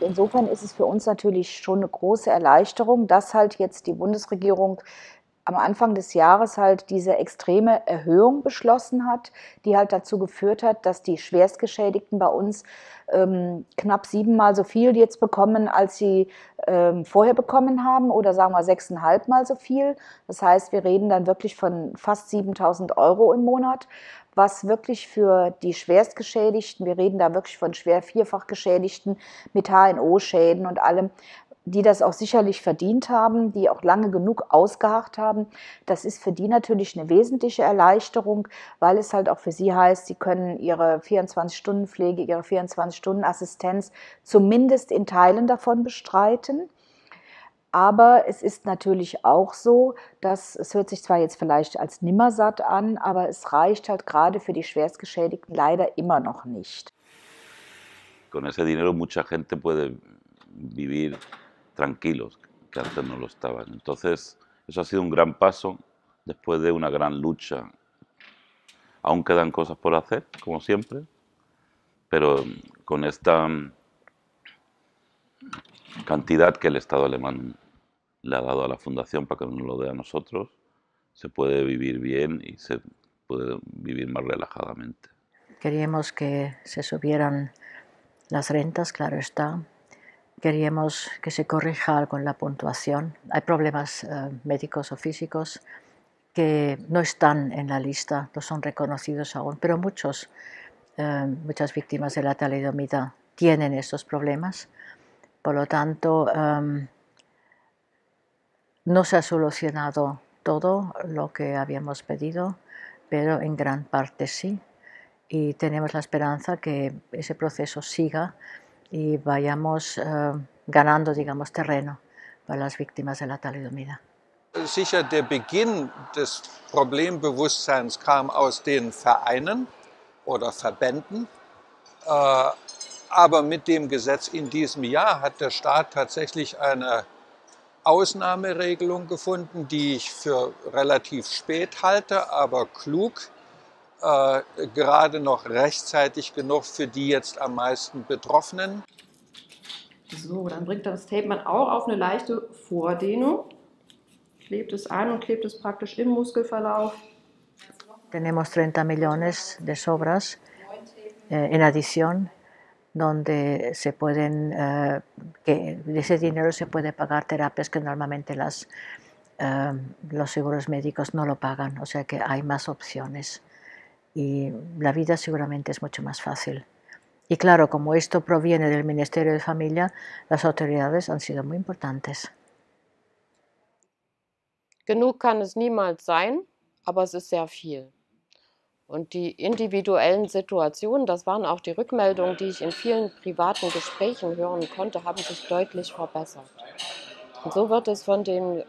Insofern ist es für uns natürlich schon eine große Erleichterung, dass halt jetzt die Bundesregierung am Anfang des Jahres halt diese extreme Erhöhung beschlossen hat, die halt dazu geführt hat, dass die Schwerstgeschädigten bei uns knapp 7-mal so viel jetzt bekommen, als sie vorher bekommen haben, oder sagen wir 6,5-mal so viel. Das heißt, wir reden dann wirklich von fast 7.000 € im Monat, was wirklich für die Schwerstgeschädigten, wir reden da wirklich von schwer Vierfachgeschädigten mit HNO-Schäden und allem, die das auch sicherlich verdient haben, die auch lange genug ausgeharrt haben. Das ist für die natürlich eine wesentliche Erleichterung, weil es halt auch für sie heißt, sie können ihre 24-Stunden-Pflege, ihre 24-Stunden-Assistenz zumindest in Teilen davon bestreiten. Aber es ist natürlich auch so, dass, es hört sich zwar jetzt vielleicht als nimmersatt an, aber es reicht halt gerade für die Schwerstgeschädigten leider immer noch nicht. Con ese dinero mucha gente puede vivir tranquilos, que antes no lo estaban. Entonces, eso ha sido un gran paso después de una gran lucha. Aún quedan cosas por hacer, como siempre, pero con esta cantidad que el Estado alemán le ha dado a la Fundación para que nos lo dé a nosotros, se puede vivir bien y se puede vivir más relajadamente. Queríamos que se subieran las rentas, claro está. Queríamos que se corrija algo en la puntuación. Hay problemas médicos o físicos que no están en la lista, no son reconocidos aún, pero muchas víctimas de la talidomida tienen estos problemas. Por lo tanto, no se ha solucionado todo lo que habíamos pedido, pero en gran parte sí. Y tenemos la esperanza que ese proceso siga y vayamos ganando, digamos, terreno para las víctimas de la talidomida. Sicher, der Beginn des Problembewusstseins kam aus den Vereinen oder Verbänden, aber mit dem Gesetz in diesem Jahr hat der Staat tatsächlich eine Ausnahmeregelung gefunden, die ich für relativ spät halte, aber klug, gerade noch rechtzeitig genug für die jetzt am meisten Betroffenen. So, dann bringt das Tape auch auf eine leichte Vordehnung, klebt es an und klebt es praktisch im Muskelverlauf. Tenemos 30 millones de sobras en adición, donde se pueden, que de ese dinero se puede pagar terapias que normalmente los seguros médicos no lo pagan, o sea que hay más opciones y la vida seguramente es mucho más fácil. Y claro, como esto proviene del Ministerio de Familia, las autoridades han sido muy importantes. Genug kann es niemals sein, aber es ist sehr viel. Und die individuellen Situationen, das waren auch die Rückmeldungen, die ich in vielen privaten Gesprächen hören konnte, haben sich deutlich verbessert. Und so wird es von den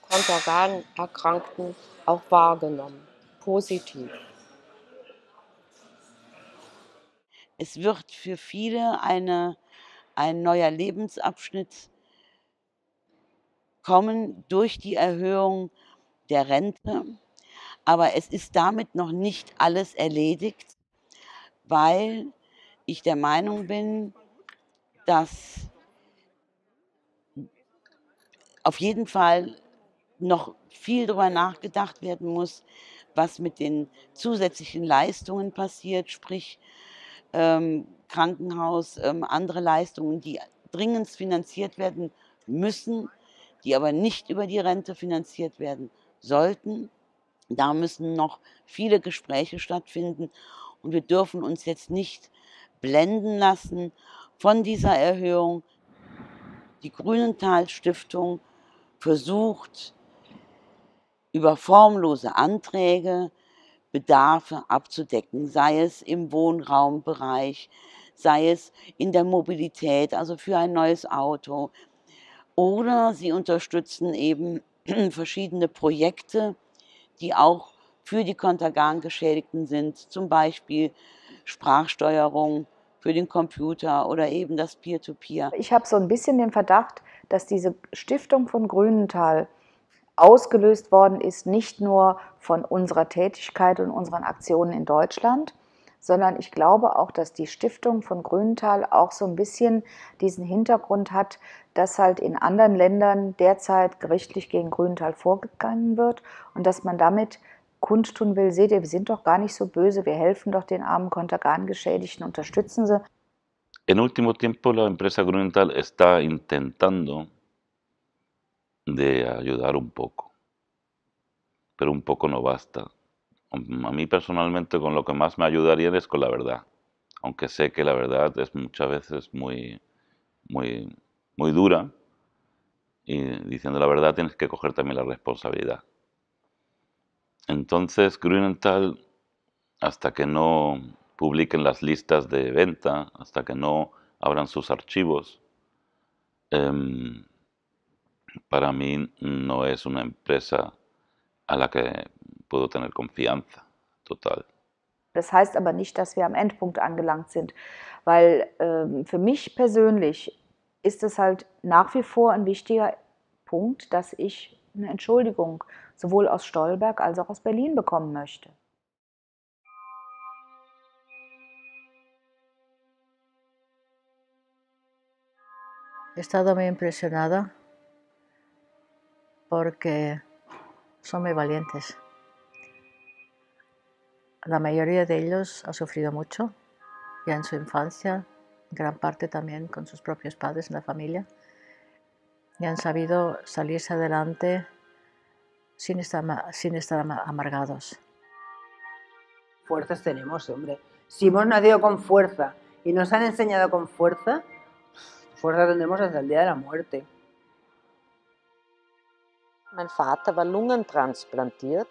Kontergan-Erkrankten auch wahrgenommen, positiv. Es wird für viele ein neuer Lebensabschnitt kommen durch die Erhöhung der Rente. Aber es ist damit noch nicht alles erledigt, weil ich der Meinung bin, dass auf jeden Fall noch viel darüber nachgedacht werden muss, was mit den zusätzlichen Leistungen passiert, sprich Krankenhaus, andere Leistungen, die dringend finanziert werden müssen, die aber nicht über die Rente finanziert werden sollten. Da müssen noch viele Gespräche stattfinden und wir dürfen uns jetzt nicht blenden lassen von dieser Erhöhung. Die Grünenthal-Stiftung versucht, über formlose Anträge Bedarfe abzudecken, sei es im Wohnraumbereich, sei es in der Mobilität, also für ein neues Auto. Oder sie unterstützen eben verschiedene Projekte, die auch für die Kontergan-Geschädigten sind, zum Beispiel Sprachsteuerung für den Computer oder eben das Peer-to-Peer. Ich habe so ein bisschen den Verdacht, dass diese Stiftung von Grünenthal ausgelöst worden ist, nicht nur von unserer Tätigkeit und unseren Aktionen in Deutschland, sondern ich glaube auch, dass die Stiftung von Grünenthal auch so ein bisschen diesen Hintergrund hat, dass halt in anderen Ländern derzeit gerichtlich gegen Grünenthal vorgegangen wird und dass man damit kundtun will, seht ihr, wir sind doch gar nicht so böse, wir helfen doch den armen Kontergan-Geschädigten, unterstützen sie. En último tiempo la empresa Grünenthal está intentando de ayudar un poco, pero un poco no basta. A mí personalmente con lo que más me ayudaría es con la verdad, aunque sé que la verdad es muchas veces muy dura y diciendo la verdad tienes que coger también la responsabilidad. Entonces Grünenthal, hasta que no publiquen las listas de venta, hasta que no abran sus archivos, para mí no es una empresa a la que puedo tener confianza total. Das heißt aber nicht, dass wir am Endpunkt angelangt sind, weil für mich persönlich ist es halt nach wie vor ein wichtiger Punkt, dass ich eine Entschuldigung sowohl aus Stolberg als auch aus Berlin bekommen möchte. He estado muy impresionada porque son muy valientes. La mayoría de ellos ha sufrido mucho, ya en su infancia, gran parte también con sus propios padres en la familia, y han sabido salirse adelante sin estar amargados. Fuerzas tenemos, hombre. Si hemos nacido con fuerza y nos han enseñado con fuerza, fuerza tendremos hasta el día de la muerte. Mein Vater war lungentransplantiert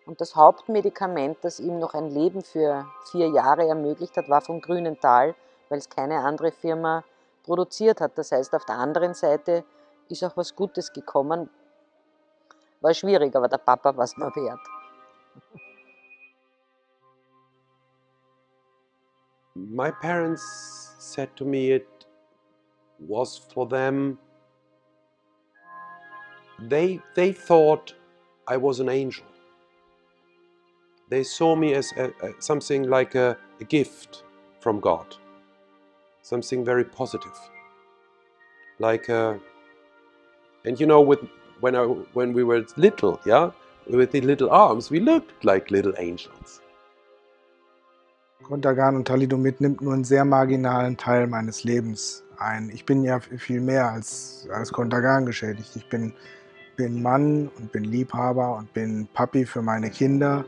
und das Hauptmedikament, das ihm noch ein Leben für 4 Jahre ermöglicht hat, war von Grünenthal, weil es keine andere Firma produziert hat. Das heißt, auf der anderen Seite ist auch was Gutes gekommen. War schwierig, aber der Papa war es nur wert. My parents said to me it was for them, they thought I was an angel. They saw me as something like a gift from God, something very positive. Like and you know, when we were little, yeah, with the little arms, we looked like little angels. Kontergan und Thalidomid nimmt nur einen sehr marginalen Teil meines Lebens ein. Ich bin ja viel mehr als Kontergan geschädigt. Ich bin Mann und bin Liebhaber und bin Papi für meine Kinder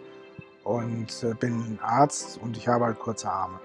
und bin Arzt und ich habe halt kurze Arme.